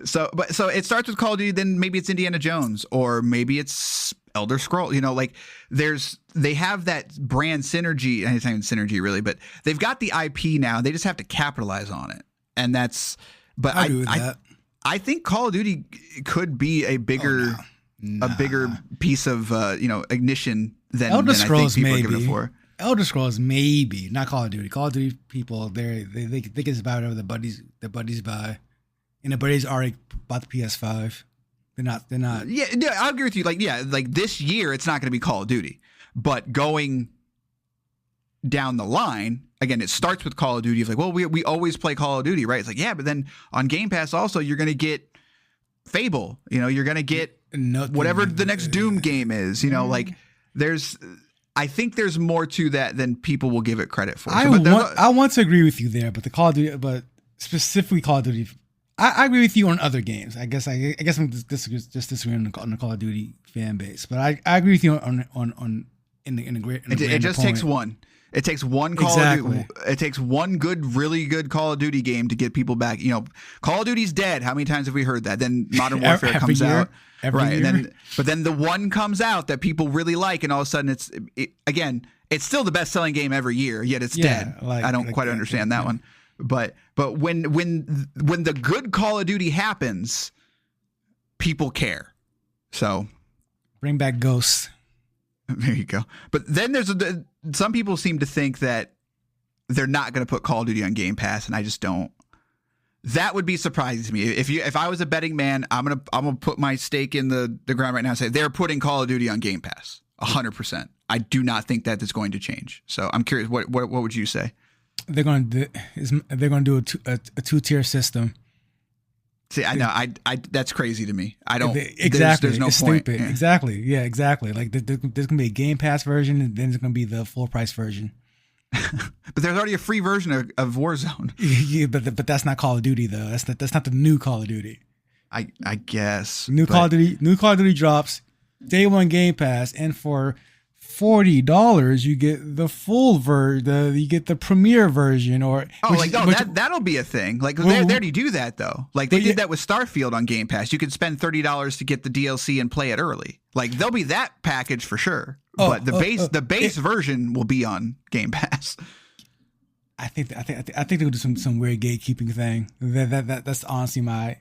So it starts with Call of Duty, then maybe it's Indiana Jones, or maybe it's Elder Scrolls. Like, they have that brand synergy. It's not even synergy really, but they've got the IP now. They just have to capitalize on it, and that's. But I agree with that. I think Call of Duty could be a bigger piece of ignition than Elder Scrolls, I think people maybe. are giving it for. Elder Scrolls, maybe, not Call of Duty. Call of Duty people, they think it's about whatever the buddies buy, and the buddies already bought the PS5. They're not. Yeah, I agree with you. Like this year, it's not going to be Call of Duty, but going down the line, again, it starts with Call of Duty. It's like, well, we always play Call of Duty, right? It's like, yeah, but then on Game Pass also, you're going to get Fable. You're going to get whatever the next Doom game is. Like, I think there's more to that than people will give it credit for. I want to agree with you there, but the Call of Duty, but specifically Call of Duty, I agree with you on other games. I guess I'm just disagreeing on the Call of Duty fan base, but I agree with you on in the great. It just takes one. It takes one Call of Duty. It takes one really good Call of Duty game to get people back. Call of Duty's dead. How many times have we heard that? Then Modern Warfare comes out. Right. And then the one comes out that people really like, and all of a sudden it's still the best selling game every year, yet it's dead. I don't quite understand that one. But when the good Call of Duty happens, people care. So bring back Ghosts. There you go. But then some people seem to think that they're not going to put Call of Duty on Game Pass, and I just don't. That would be surprising to me. If I was a betting man, I'm gonna put my stake in the ground right now and say they're putting Call of Duty on Game Pass 100%. I do not think that is going to change. So I'm curious, what would you say? They're going to do a 2-tier system. See, I know, I that's crazy to me. I don't exactly. There's no it's point. Stupid. Yeah. Exactly. Yeah, exactly. Like there's gonna be a Game Pass version, and then there's gonna be the full price version. But there's already a free version of Warzone. Yeah, but that's not Call of Duty though. That's not the new Call of Duty. I guess Call of Duty drops day one Game Pass, and for $40 you get the full version. You get the premiere version, that'll be a thing. Like they already do that though. Like they did that with Starfield on Game Pass. You could spend $30 to get the DLC and play it early. Like there'll be that package for sure. But the base version will be on Game Pass. I think they'll do some weird gatekeeping thing. That's honestly my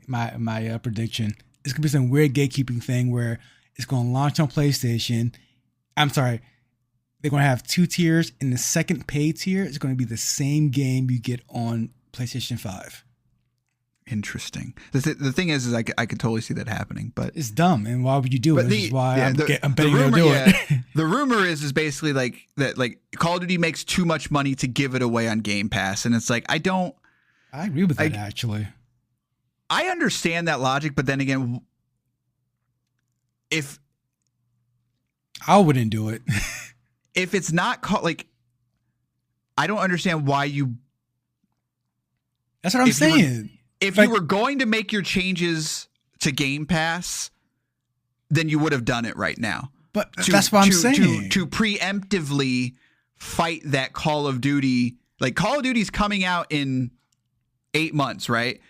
prediction. It's gonna be some weird gatekeeping thing where it's gonna launch on PlayStation. I'm sorry, they're gonna have 2 tiers, and the second pay tier is gonna be the same game you get on PlayStation 5. Interesting. The thing is I could totally see that happening, but it's dumb. And why would you do it? This is why I'm betting they'll do it. The rumor is basically like that. Like Call of Duty makes too much money to give it away on Game Pass, and it's like I agree with that actually. I understand that logic, but then again, if I wouldn't do it, if it's not like, I don't understand why you. That's what I'm saying. If you were going to make your changes to Game Pass, then you would have done it right now. But that's what I'm saying. To preemptively fight that Call of Duty, like Call of Duty's coming out in 8 months, right?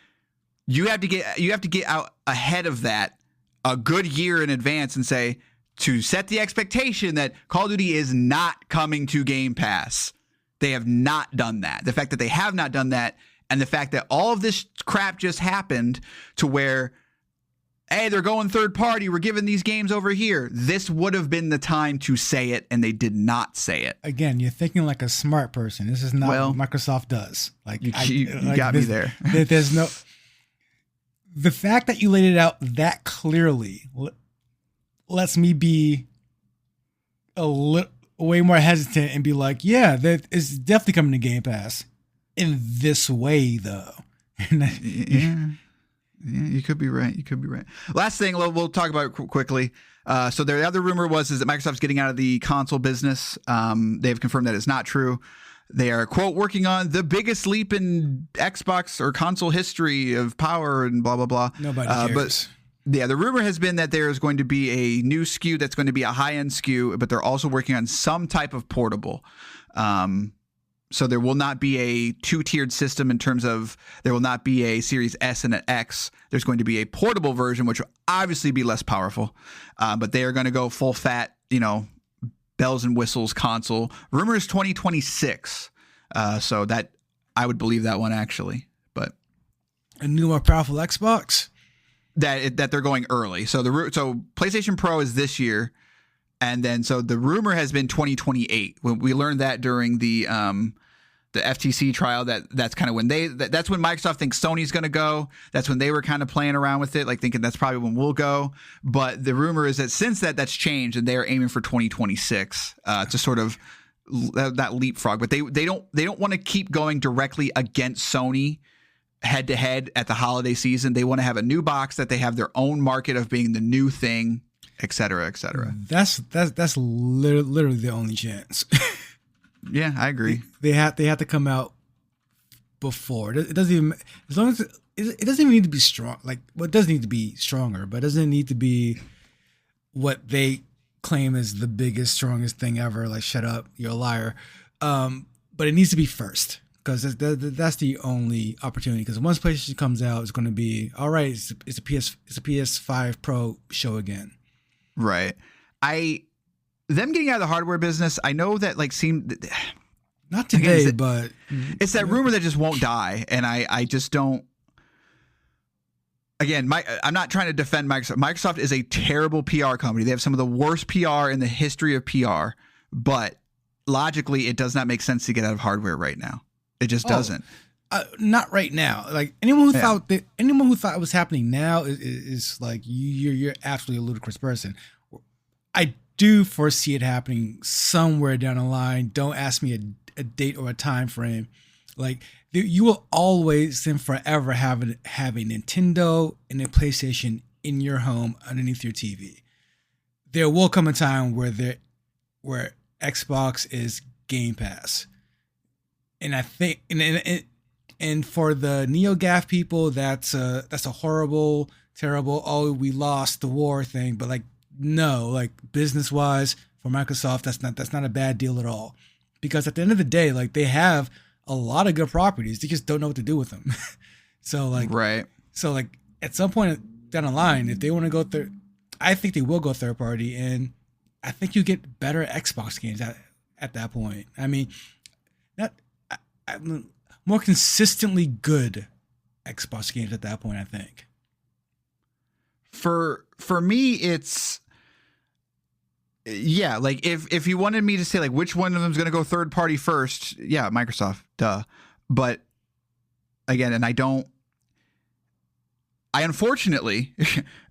You have to get out ahead of that a good year in advance and say, to set the expectation that Call of Duty is not coming to Game Pass. They have not done that. The fact that they have not done that, and the fact that all of this crap just happened to where, hey, they're going third party, we're giving these games over here. This would have been the time to say it, and they did not say it. Again, you're thinking like a smart person. This is not what Microsoft does. Like you got me there. There's no. The fact that you laid it out that clearly lets me be way more hesitant and be like, yeah, that is definitely coming to Game Pass. In this way, though. Yeah, you could be right. Last thing we'll talk about quickly. So the other rumor was that Microsoft's getting out of the console business. They've confirmed that it's not true. They are, quote, working on the biggest leap in Xbox or console history of power and blah, blah, blah. Nobody cares. But yeah, the rumor has been that there is going to be a new SKU that's going to be a high-end SKU, but they're also working on some type of portable. So there will not be a 2-tiered system in terms of there will not be a Series S and an X. There's going to be a portable version, which will obviously be less powerful. But they are going to go full fat, bells and whistles console. Rumor is 2026. So that I would believe that one actually. But a new, more powerful Xbox? That they're going early. So PlayStation Pro is this year. And then, so the rumor has been 2028. When we learned that during the FTC trial, that's kind of when that's when Microsoft thinks Sony's going to go. That's when they were kind of playing around with it, like thinking that's probably when we'll go. But the rumor is that since that's changed, and they are aiming for 2026 to sort of that leapfrog. But they don't want to keep going directly against Sony head to head at the holiday season. They want to have a new box that they have their own market of being the new thing, et cetera, et cetera. That's literally the only chance. Yeah, I agree. They have to come out before. It doesn't even, as long as it doesn't even need to be strong. Like, well, it does need to be stronger, but it doesn't need to be what they claim is the biggest, strongest thing ever. Like, shut up, you're a liar. But it needs to be first, because that's the only opportunity. Because once PlayStation comes out, it's going to be all right. It's a PS5 Pro show again. Right. Them getting out of the hardware business, I know that seemed not today, but it's that rumor that just won't die, and I just don't. again, I'm not trying to defend Microsoft. Microsoft is a terrible PR company. They have some of the worst PR in the history of PR, but logically, it does not make sense to get out of hardware right now. It just doesn't. Not right now. Like anyone who thought it was happening now is like you're absolutely a ludicrous person. I do foresee it happening somewhere down the line. Don't ask me a date or a time frame. Like you will always and forever have a Nintendo and a PlayStation in your home underneath your TV. There will come a time where Xbox is Game Pass, and I think and for the NeoGAF people, that's a horrible, terrible. Oh, we lost the war thing, but like no, like business wise for Microsoft, that's not a bad deal at all, because at the end of the day, like they have a lot of good properties. They just don't know what to do with them. So like, right. So like at some point down the line, if they want to go third, I think they will go third party, and I think you get better Xbox games at that point. I mean, more consistently good Xbox games at that point, I think. For me, it's like if you wanted me to say like which one of them is going to go third party first, Microsoft, duh. But again, and I unfortunately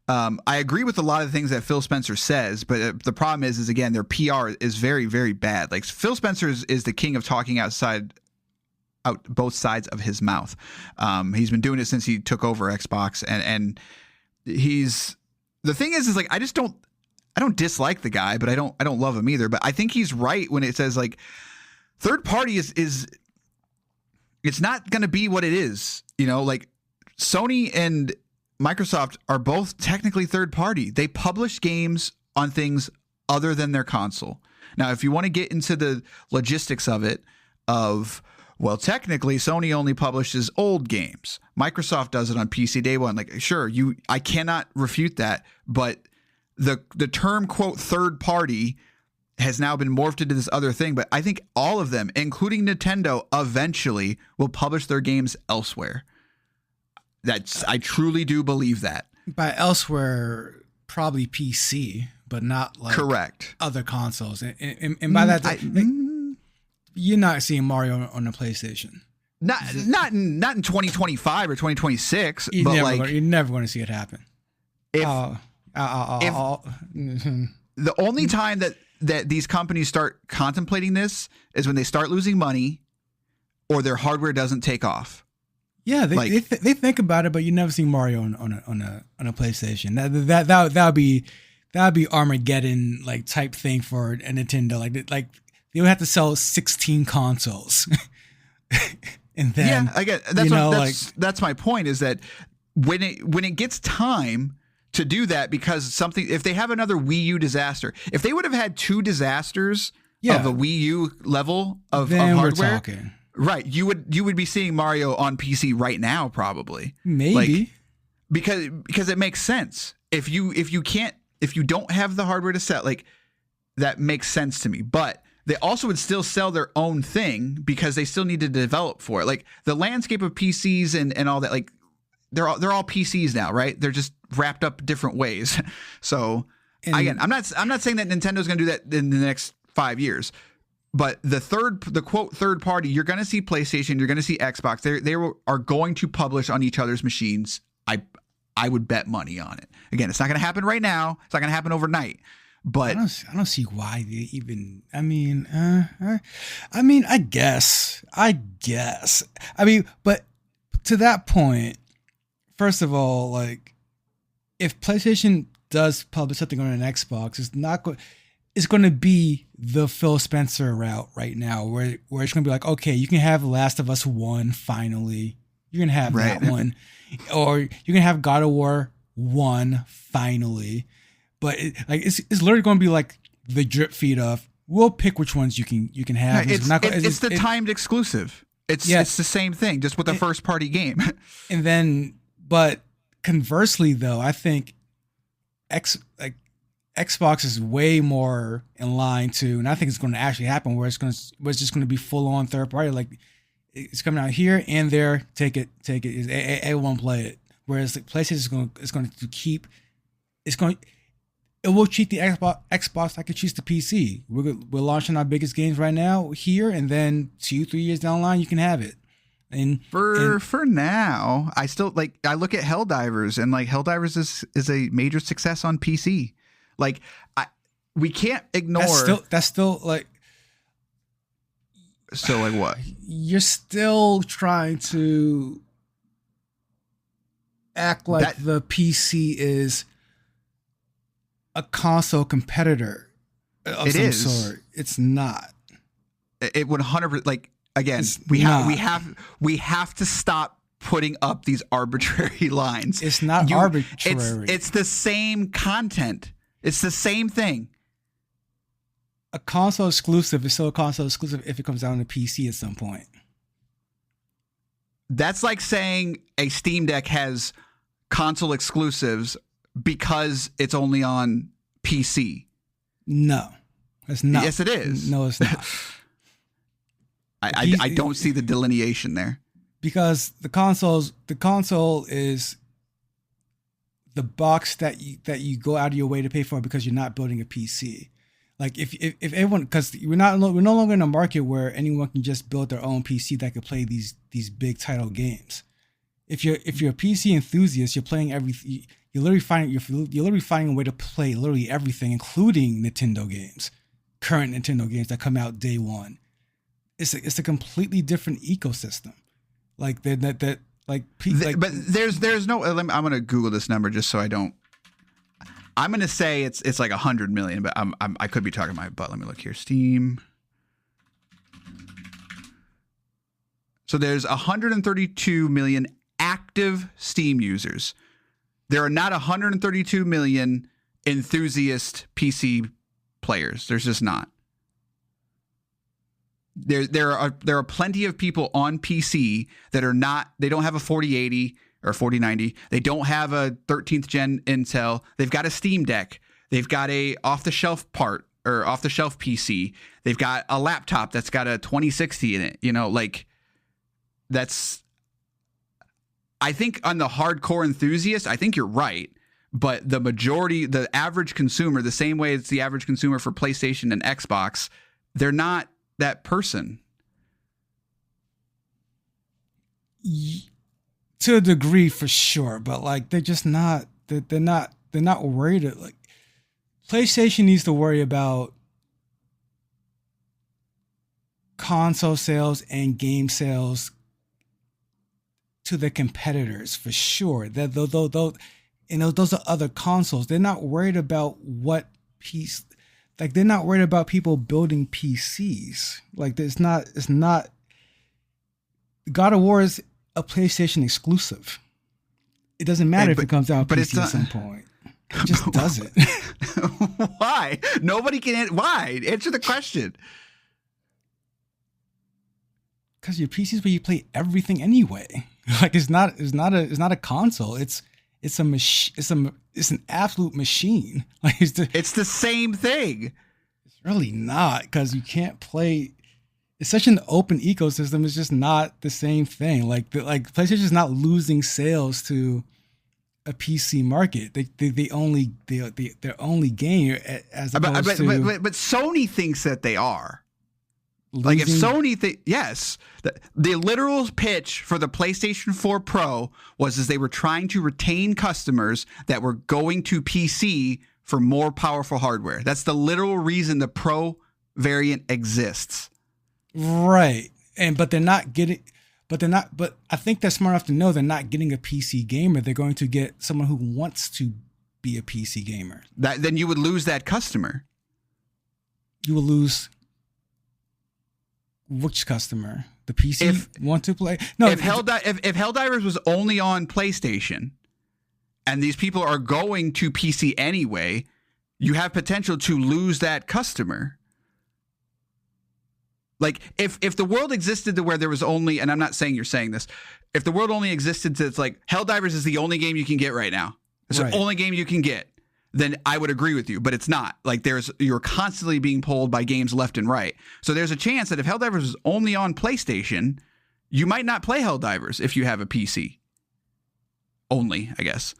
I agree with a lot of the things that Phil Spencer says, but the problem is again, their PR is very, very bad. Like Phil Spencer is the king of talking out both sides of his mouth. He's been doing it since he took over Xbox, and the thing is like I don't dislike the guy, but I don't love him either. But I think he's right when it says like third party is it's not going to be what it is. You know, like Sony and Microsoft are both technically third party. They publish games on things other than their console. Now, if you want to get into the logistics of it, well, technically, Sony only publishes old games. Microsoft does it on PC day one. Like, sure, I cannot refute that, but the term, quote, third party has now been morphed into this other thing. But I think all of them, including Nintendo, eventually will publish their games elsewhere. I truly do believe that. By elsewhere, probably PC, but not like correct other consoles. And by that, you're not seeing Mario on the PlayStation. Not in 2025 or 2026. You're never going to see it happen. The only time that these companies start contemplating this is when they start losing money or their hardware doesn't take off. Yeah, they think about it, but you never see Mario on a PlayStation. That would be Armageddon like type thing for a Nintendo. Like they would have to sell 16 consoles, and then I get that's my point is that when it gets time to do that, because if they have another Wii U disaster, if they would have had two disasters of the Wii U level of hardware. We're talking. Right, you would be seeing Mario on PC right now, probably. Maybe because it makes sense. If you don't have the hardware to sell, like that makes sense to me. But they also would still sell their own thing because they still need to develop for it. Like the landscape of PCs and all that, like they're all PCs now, right? They're just wrapped up different ways. So again, I'm not saying that Nintendo's going to do that in the next 5 years. But the quote third party, you're going to see PlayStation, you're going to see Xbox. They are going to publish on each other's machines. I would bet money on it. Again, it's not going to happen right now. It's not going to happen overnight. But I don't see why they even. I mean, I guess. I mean, but to that point, first of all, like if PlayStation does publish something on an Xbox, it's going to be the Phil Spencer route right now, where it's going to be like, okay, you can have Last of Us 1 finally. You can have that one. Or you can have God of War 1 finally. But it's literally going to be like the drip feed of, we'll pick which ones you can have. It's the timed exclusive. It's the same thing, just with a first party game. And then, but conversely though, I think Xbox is way more in line to, and I think it's going to actually happen where it's just going to be full on third party. Like it's coming out here and there, take it. Everyone play it Whereas the PlayStation is going to keep, it will treat the Xbox like it treats the PC. We're launching our biggest games right now here, and then 2-3 years down the line, you can have it. And for now, I still I look at Helldivers, and like Helldivers is a major success on PC. Like we can't ignore that's still like. So like what? You're still trying to act like the PC is a console competitor of some sort. It's not. It would 100%. Like again, It's we not. have to stop putting up these arbitrary lines. It's not arbitrary. It's the same content. It's the same thing. A console exclusive is still a console exclusive if it comes out on the PC at some point. That's like saying a Steam Deck has console exclusives because it's only on PC. No, it's not. Yes, it is. No, it's not. I don't see the delineation there. Because the console is the box that you go out of your way to pay for because you're not building a PC. Like if everyone, because we're no longer in a market where anyone can just build their own PC that could play these big title games. If you're a PC enthusiast, you're playing everything. You're literally finding a way to play literally everything, including Nintendo games, current Nintendo games that come out day one. It's a completely different ecosystem. Like but there's no. I'm gonna Google this number just so I don't. I'm gonna say it's like 100 million, but I could be talking my butt. Let me look here. Steam. So there's 132 million active Steam users. There are not 132 million enthusiast PC players. There's just not. There are plenty of people on PC that are not. They don't have a 4080 or 4090. They don't have a 13th gen Intel. They've got a Steam Deck. They've got a off-the-shelf PC. They've got a laptop that's got a 2060 in it. You know, like that's. I think on the hardcore enthusiast, I think you're right. But the majority, the average consumer, the same way as the average consumer for PlayStation and Xbox, they're not that person. To a degree, for sure, but like they're just not. They're not worried. Like PlayStation needs to worry about console sales and game sales to the competitors for sure. That those are other consoles. They're not worried about what piece. Like they're not worried about people building PCs. Like it's not. God of War is a PlayStation exclusive. It doesn't matter if it comes out on PC at some point. It just doesn't. Why? Nobody can. Why? Answer the question. Because your PC is where you play everything anyway. Like it's not a console. It's a machine. It's an absolute machine. Like it's the same thing. It's really not, because you can't play. It's such an open ecosystem. It's just not the same thing. Like PlayStation is not losing sales to a PC market. They only gain as opposed to. But Sony thinks that they are. Like if Sony yes, the literal pitch for the PlayStation 4 Pro was they were trying to retain customers that were going to PC for more powerful hardware. That's the literal reason the Pro variant exists. But I think they're smart enough to know they're not getting a PC gamer. They're going to get someone who wants to be a PC gamer. Then you would lose that customer. You will lose which customer? The PC want to play? No. If Helldivers was only on PlayStation and these people are going to PC anyway, you have potential to lose that customer. Like if the world existed to where there was only, and I'm not saying you're saying this, if the world only existed to, it's like Helldivers is the only game you can get right now. It's the only game you can get. Then I would agree with you, but it's not. Like you're constantly being pulled by games left and right. So there's a chance that if Helldivers is only on PlayStation, you might not play Helldivers if you have a PC. only, I guess.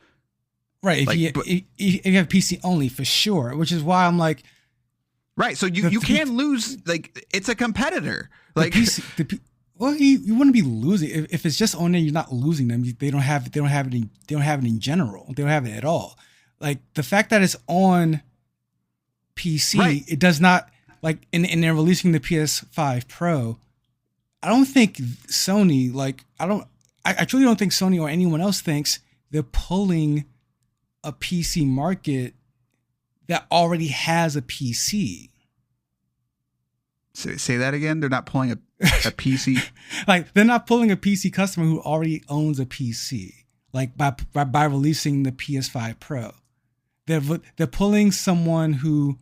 Right. Like, If you have PC only, for sure, which is why I'm like, right. So you can lose. Like, it's a competitor. Like, well, you wouldn't be losing if it's just on there. You're not losing them. They don't have it in general. They don't have it at all. Like, the fact that it's on PC, right. It does not, like, and they're releasing the PS5 Pro. I don't think Sony, like, I truly don't think Sony or anyone else thinks they're pulling a PC market that already has a PC. Say that again. They're not pulling a PC. Like, they're not pulling a PC customer who already owns a PC. Like, by releasing the PS5 Pro, they're pulling someone who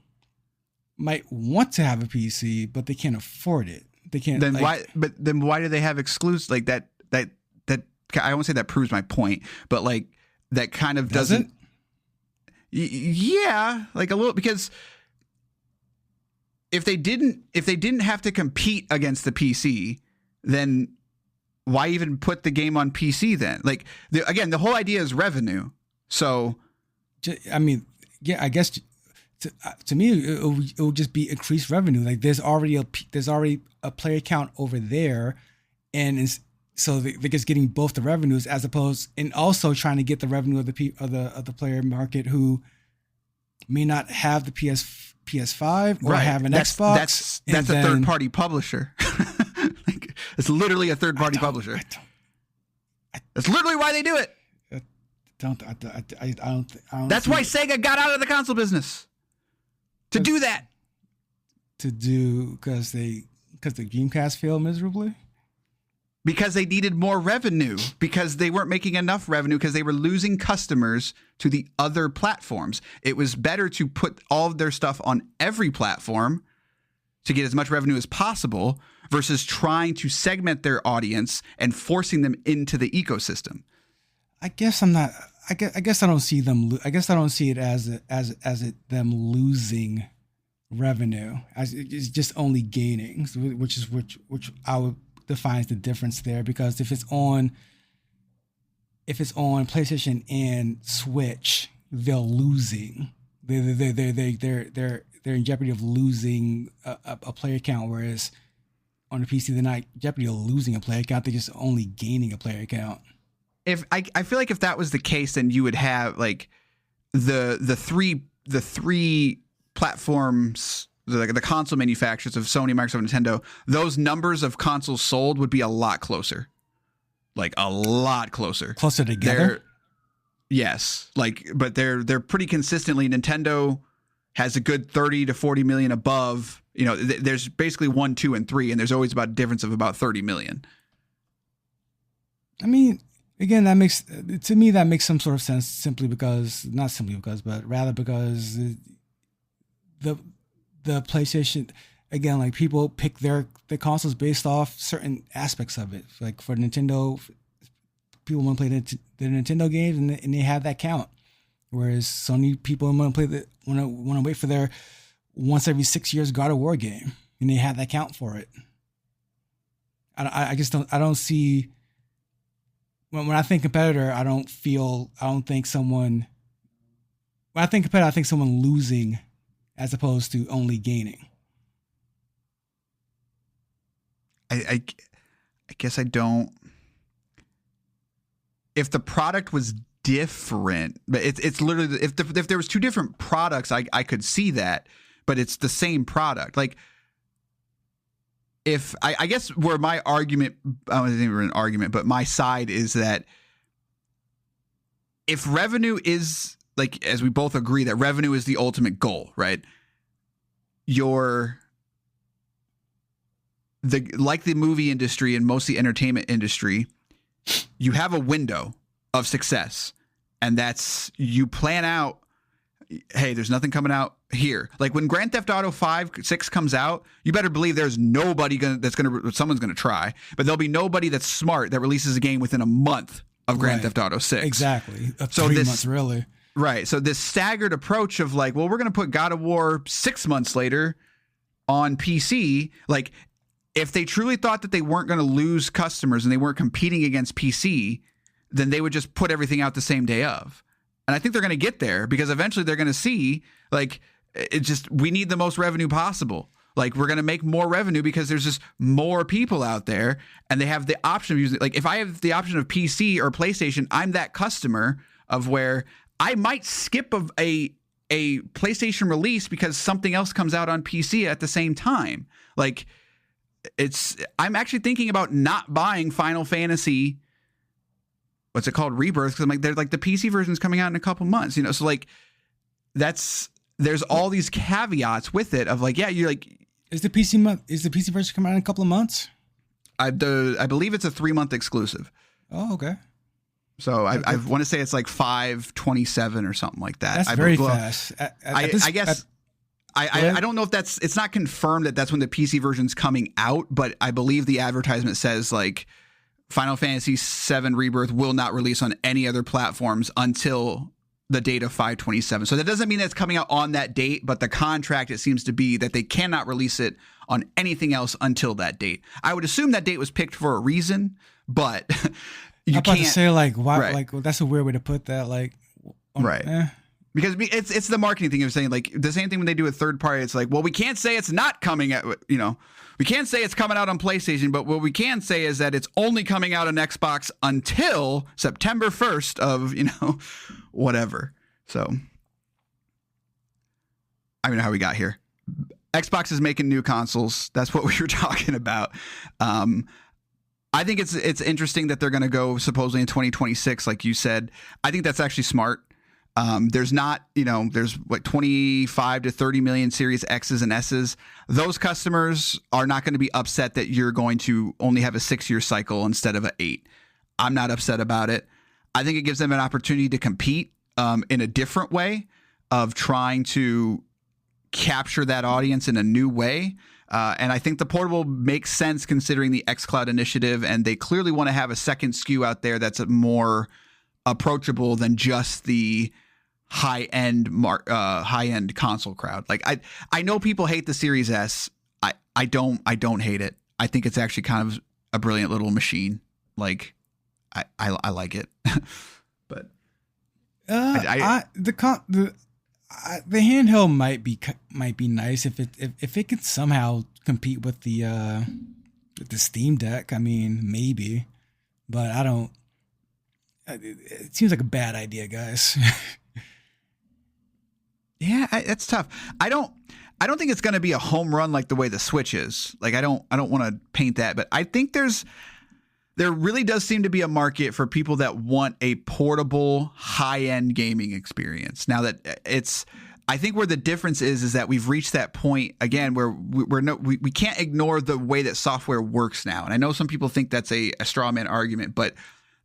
might want to have a PC, but they can't afford it. They can't. Then why? But then why do they have exclusive like that? I won't say that proves my point, but like that kind of doesn't. Yeah, like a little, because if they didn't have to compete against the PC, then why even put the game on PC then? Like, again, the whole idea is revenue. So, I mean, yeah, I guess to me it will just be increased revenue. Like, there's already a player count over there, and so they're just getting both the revenues as opposed, and also trying to get the revenue of the player market who may not have the PS5 or have an Xbox. That's a third party publisher. Like, it's literally a third party publisher. That's literally why they do it. I don't. That's why Sega got out of the console business. To do that. Because the Dreamcast failed miserably. Because they needed more revenue, because they weren't making enough revenue, because they were losing customers to the other platforms. It was better to put all of their stuff on every platform to get as much revenue as possible versus trying to segment their audience and forcing them into the ecosystem. I guess I'm not. I guess I don't see them. I guess I don't see it as them losing revenue. It's just only gaining, which I would defines the difference there, because if it's on PlayStation and Switch, they're losing. They're in jeopardy of losing a player count, whereas on the PC they're not in jeopardy of losing a player count. They're just only gaining a player count. If I feel like if that was the case, then you would have like the three platforms. The console manufacturers of Sony, Microsoft, Nintendo, those numbers of consoles sold would be a lot closer. Like, a lot closer. Closer together? Yes. Like, but they're pretty consistently. Nintendo has a good 30 to 40 million above. You know, there's basically 1, 2, and 3, and there's always about a difference of about 30 million. I mean, again, that makes some sort of sense but rather because the PlayStation, again, like, people pick their consoles based off certain aspects of it. Like, for Nintendo, people want to play the Nintendo games and they have that count. Whereas Sony people want to wait for their once every 6 years God of War game, and they have that count for it. I don't see, when I think competitor, I think someone losing as opposed to only gaining. I guess I don't. If the product was different, but it's literally, if there was two different products, I could see that, but it's the same product. Like, if I guess where my argument, I don't think it was an argument, but my side is that if revenue is, like, as we both agree that revenue is the ultimate goal, right? Like the movie industry and most of the entertainment industry, you have a window of success, and that's, you plan out, hey, there's nothing coming out here. Like, when Grand Theft Auto 6 comes out, you better believe there's nobody someone's gonna try, but there'll be nobody that's smart that releases a game within a month of Grand Theft Auto 6. Exactly. 3 months, really. Right. So this staggered approach of, like, well, we're going to put God of War 6 months later on PC. Like, if they truly thought that they weren't going to lose customers and they weren't competing against PC, then they would just put everything out the same day of. And I think they're going to get there because eventually they're going to see like we need the most revenue possible. Like we're going to make more revenue because there's just more people out there and they have the option of using, like if I have the option of PC or PlayStation, I'm that customer of where I might skip a PlayStation release because something else comes out on PC at the same time. Like I'm actually thinking about not buying Final Fantasy, what's it called? Rebirth. Cause I'm like, they're like the PC version's coming out in a couple months, you know? So like there's all these caveats with it of like, yeah, you're like, is the PC version coming out in a couple of months? I believe it's a 3-month exclusive. Oh, okay. So I want to say it's like 5/27 or something like that. That's very fast. I don't know if it's not confirmed that that's when the PC version's coming out, but I believe the advertisement says like Final Fantasy VII Rebirth will not release on any other platforms until the date of 5/27. So that doesn't mean that it's coming out on that date, but the contract, it seems to be that they cannot release it on anything else until that date. I would assume that date was picked for a reason, but I'm about to say like, why? Right. Like, well, that's a weird way to put that. Like, right. Because it's the marketing thing of saying like the same thing when they do a third party. It's like, well, we can't say it's not coming at, you know, we can't say it's coming out on PlayStation, but what we can say is that it's only coming out on Xbox until September 1st of, you know, whatever. So I don't know how we got here. Xbox is making new consoles. That's what we were talking about. I think it's interesting that they're going to go supposedly in 2026, like you said. I think that's actually smart. There's not, you know, there's what 25 to 30 million Series X's and S's. Those customers are not going to be upset that you're going to only have a 6-year cycle instead of an 8. I'm not upset about it. I think it gives them an opportunity to compete in a different way of trying to capture that audience in a new way. And I think the portable makes sense considering the xCloud initiative, and they clearly want to have a second SKU out there that's more approachable than just the high-end console crowd. Like I know people hate the Series S. I don't hate it. I think it's actually kind of a brilliant little machine. Like I like it. But the handheld might be nice if it could somehow compete with the Steam Deck. I mean, maybe, but I don't. It seems like a bad idea, guys. Yeah, it's tough. I don't think it's going to be a home run like the way the Switch is. Like I don't want to paint that, but I think there really does seem to be a market for people that want a portable, high-end gaming experience. Now that I think where the difference is that we've reached that point again where we can't ignore the way that software works now. And I know some people think that's a straw man argument, but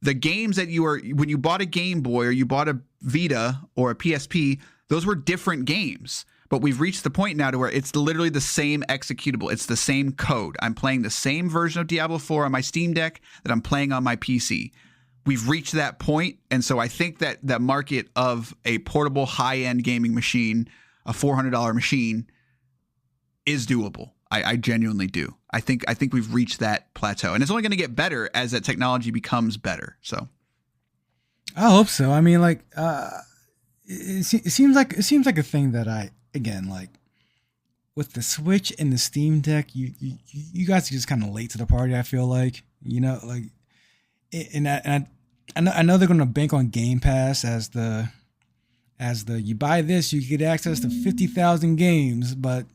the games that when you bought a Game Boy or you bought a Vita or a PSP, those were different games. But we've reached the point now to where it's literally the same executable. It's the same code. I'm playing the same version of Diablo 4 on my Steam Deck that I'm playing on my PC. We've reached that point, and so I think that that market of a portable high-end gaming machine, a $400 machine, is doable. I genuinely do. I think we've reached that plateau, and it's only going to get better as that technology becomes better. So, I hope so. I mean, like, it seems like a thing that again, like with the Switch and the Steam Deck, you guys are just kind of late to the party. I feel like, you know, like, and I know they're going to bank on Game Pass as the you buy this, you get access to 50,000 games, but.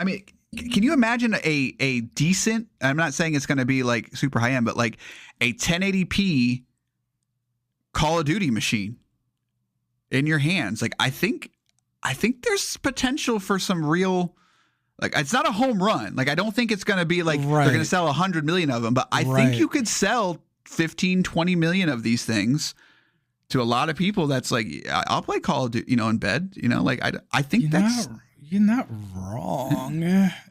I mean, can you imagine a decent, I'm not saying it's going to be like super high end, but like a 1080p Call of Duty machine in your hands? Like, I think there's potential for some real, like, it's not a home run. Like, I don't think it's going to be like They're going to sell 100 million of them, but I think you could sell 15, 20 million of these things to a lot of people. That's like, I'll play Call of Duty, you know, in bed, you know, like I think you're not wrong.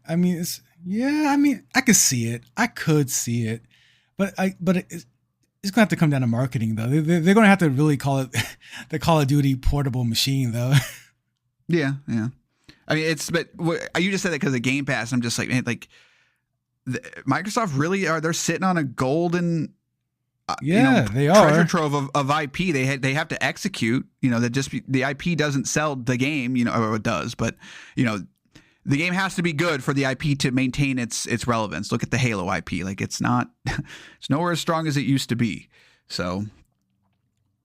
I mean, I could see it. I could see it, but it's gonna have to come down to marketing, though. They're gonna have to really call it the Call of Duty portable machine, though. Yeah. I mean, but you just said that because of Game Pass. I'm just like, man, like Microsoft really they're sitting on a golden they are treasure trove of IP. They have to execute. That the IP doesn't sell the game. Or it does, but the game has to be good for the IP to maintain its relevance. Look at the Halo IP. Like it's nowhere as strong as it used to be. So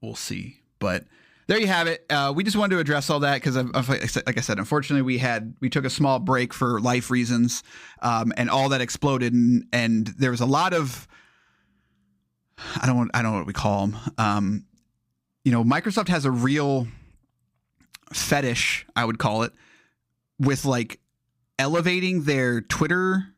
we'll see. But there you have it. We just wanted to address all that because, like I said, unfortunately, we took a small break for life reasons, and all that exploded, and there was a lot of I don't know what we call them. Microsoft has a real fetish, I would call it, with like elevating their Twitter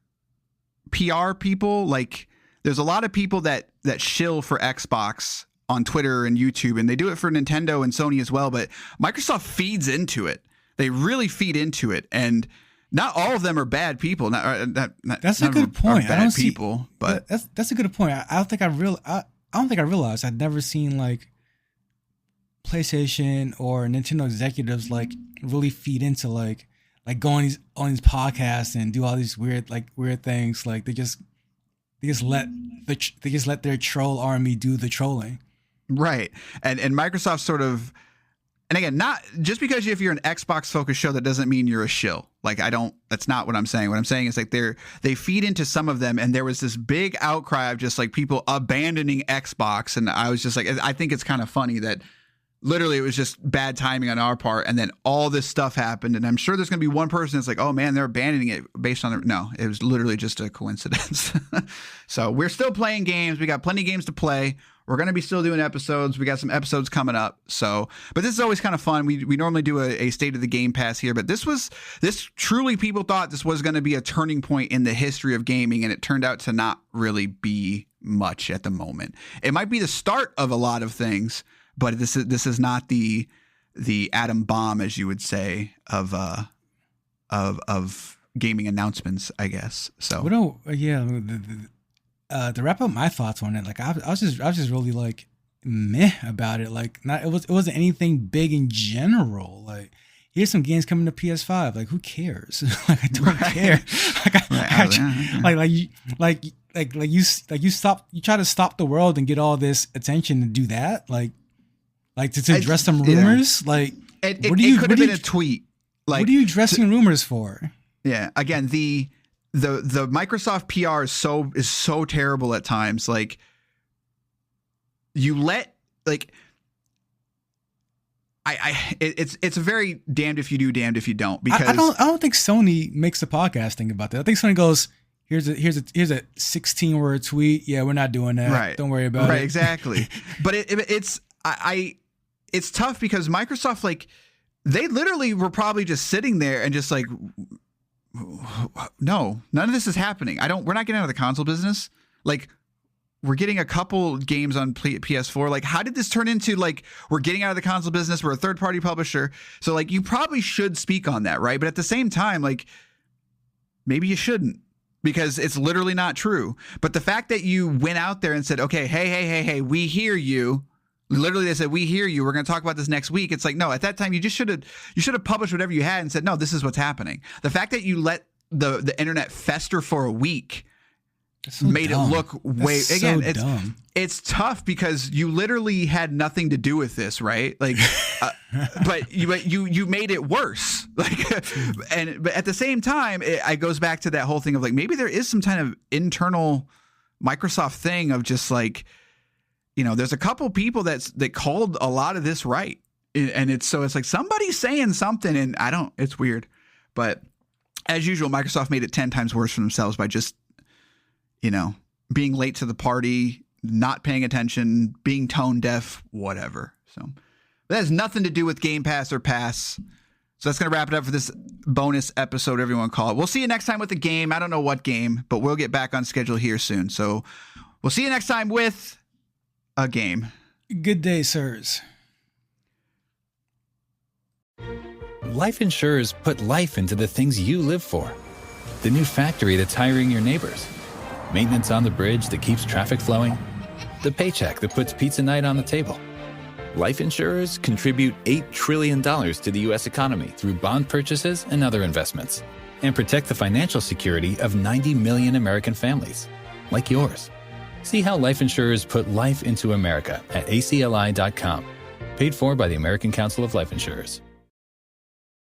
PR people. Like there's a lot of people that shill for Xbox on Twitter and YouTube, and they do it for Nintendo and Sony as well, but Microsoft feeds into it. They really feed into it, and not all of them are bad people. That's a good point. I don't see people, but that's a good point. I don't think I realized I'd never seen like PlayStation or Nintendo executives like really feed into like going on these podcasts and do all these weird things. Like they just let their troll army do the trolling. Right. And Microsoft sort of, and again, not just because if you're an Xbox focused show, that doesn't mean you're a shill. Like that's not what I'm saying. What I'm saying is like they feed into some of them, and there was this big outcry of just like people abandoning Xbox. And I was just like, I think it's kind of funny that literally it was just bad timing on our part, and then all this stuff happened, and I'm sure there's going to be one person that's like, oh man, they're abandoning it based on no, it was literally just a coincidence. So we're still playing games. We got plenty of games to play. We're going to be still doing episodes. We got some episodes coming up. So, but this is always kind of fun. We normally do a state of the Game Pass here, but this truly, people thought this was going to be a turning point in the history of gaming, and it turned out to not really be much at the moment. It might be the start of a lot of things, but this is not the atom bomb, as you would say, of gaming announcements, I guess. So to wrap up my thoughts on it, like I was just really like meh about it. Like it wasn't anything big in general. Like here's some games coming to PS5. Like who cares? Like I don't care. You try to stop the world and get all this attention to do that. Like to address some rumors. Yeah. Like it could have been a tweet. Like what are you addressing rumors for? Yeah. Again, the Microsoft PR is so terrible at times. Like you let like it's a very damned if you do, damned if you don't. Because I don't think Sony makes a podcast thing about that. I think Sony goes, here's a 16-word tweet. Yeah, we're not doing that. Right. Don't worry about it. Right. Exactly. But it's tough because Microsoft, like, they literally were probably just sitting there and just like, no, none of this is happening. We're not getting out of the console business. Like, we're getting a couple games on PS4. Like, how did this turn into like, we're getting out of the console business? We're a third party publisher. So like, you probably should speak on that. Right. But at the same time, like, maybe you shouldn't, because it's literally not true. But the fact that you went out there and said, okay, hey, we hear you. Literally, they said, we hear you. We're going to talk about this next week. It's like, no, at that time, you should have published whatever you had and said, no, this is what's happening. The fact that you let the internet fester for a week made it look way, again, it's tough because you literally had nothing to do with this, right? Like, but you made it worse. Like, but at the same time, it goes back to that whole thing of like, maybe there is some kind of internal Microsoft thing of just like, there's a couple people that called a lot of this right. And it's like somebody's saying something, and it's weird. But as usual, Microsoft made it 10 times worse for themselves by just, being late to the party, not paying attention, being tone deaf, whatever. So that has nothing to do with Game Pass or Pass. So that's going to wrap it up for this bonus episode, whatever you want to call it. We'll see you next time with a game. I don't know what game, but we'll get back on schedule here soon. So we'll see you next time with a game. Good day, sirs. Life insurers put life into the things you live for. The new factory that's hiring your neighbors. Maintenance on the bridge that keeps traffic flowing. The paycheck that puts pizza night on the table. Life insurers contribute $8 trillion to the U.S. economy through bond purchases and other investments, and protect the financial security of 90 million American families, like yours. See how life insurers put life into America at acli.com. Paid for by the American Council of Life Insurers.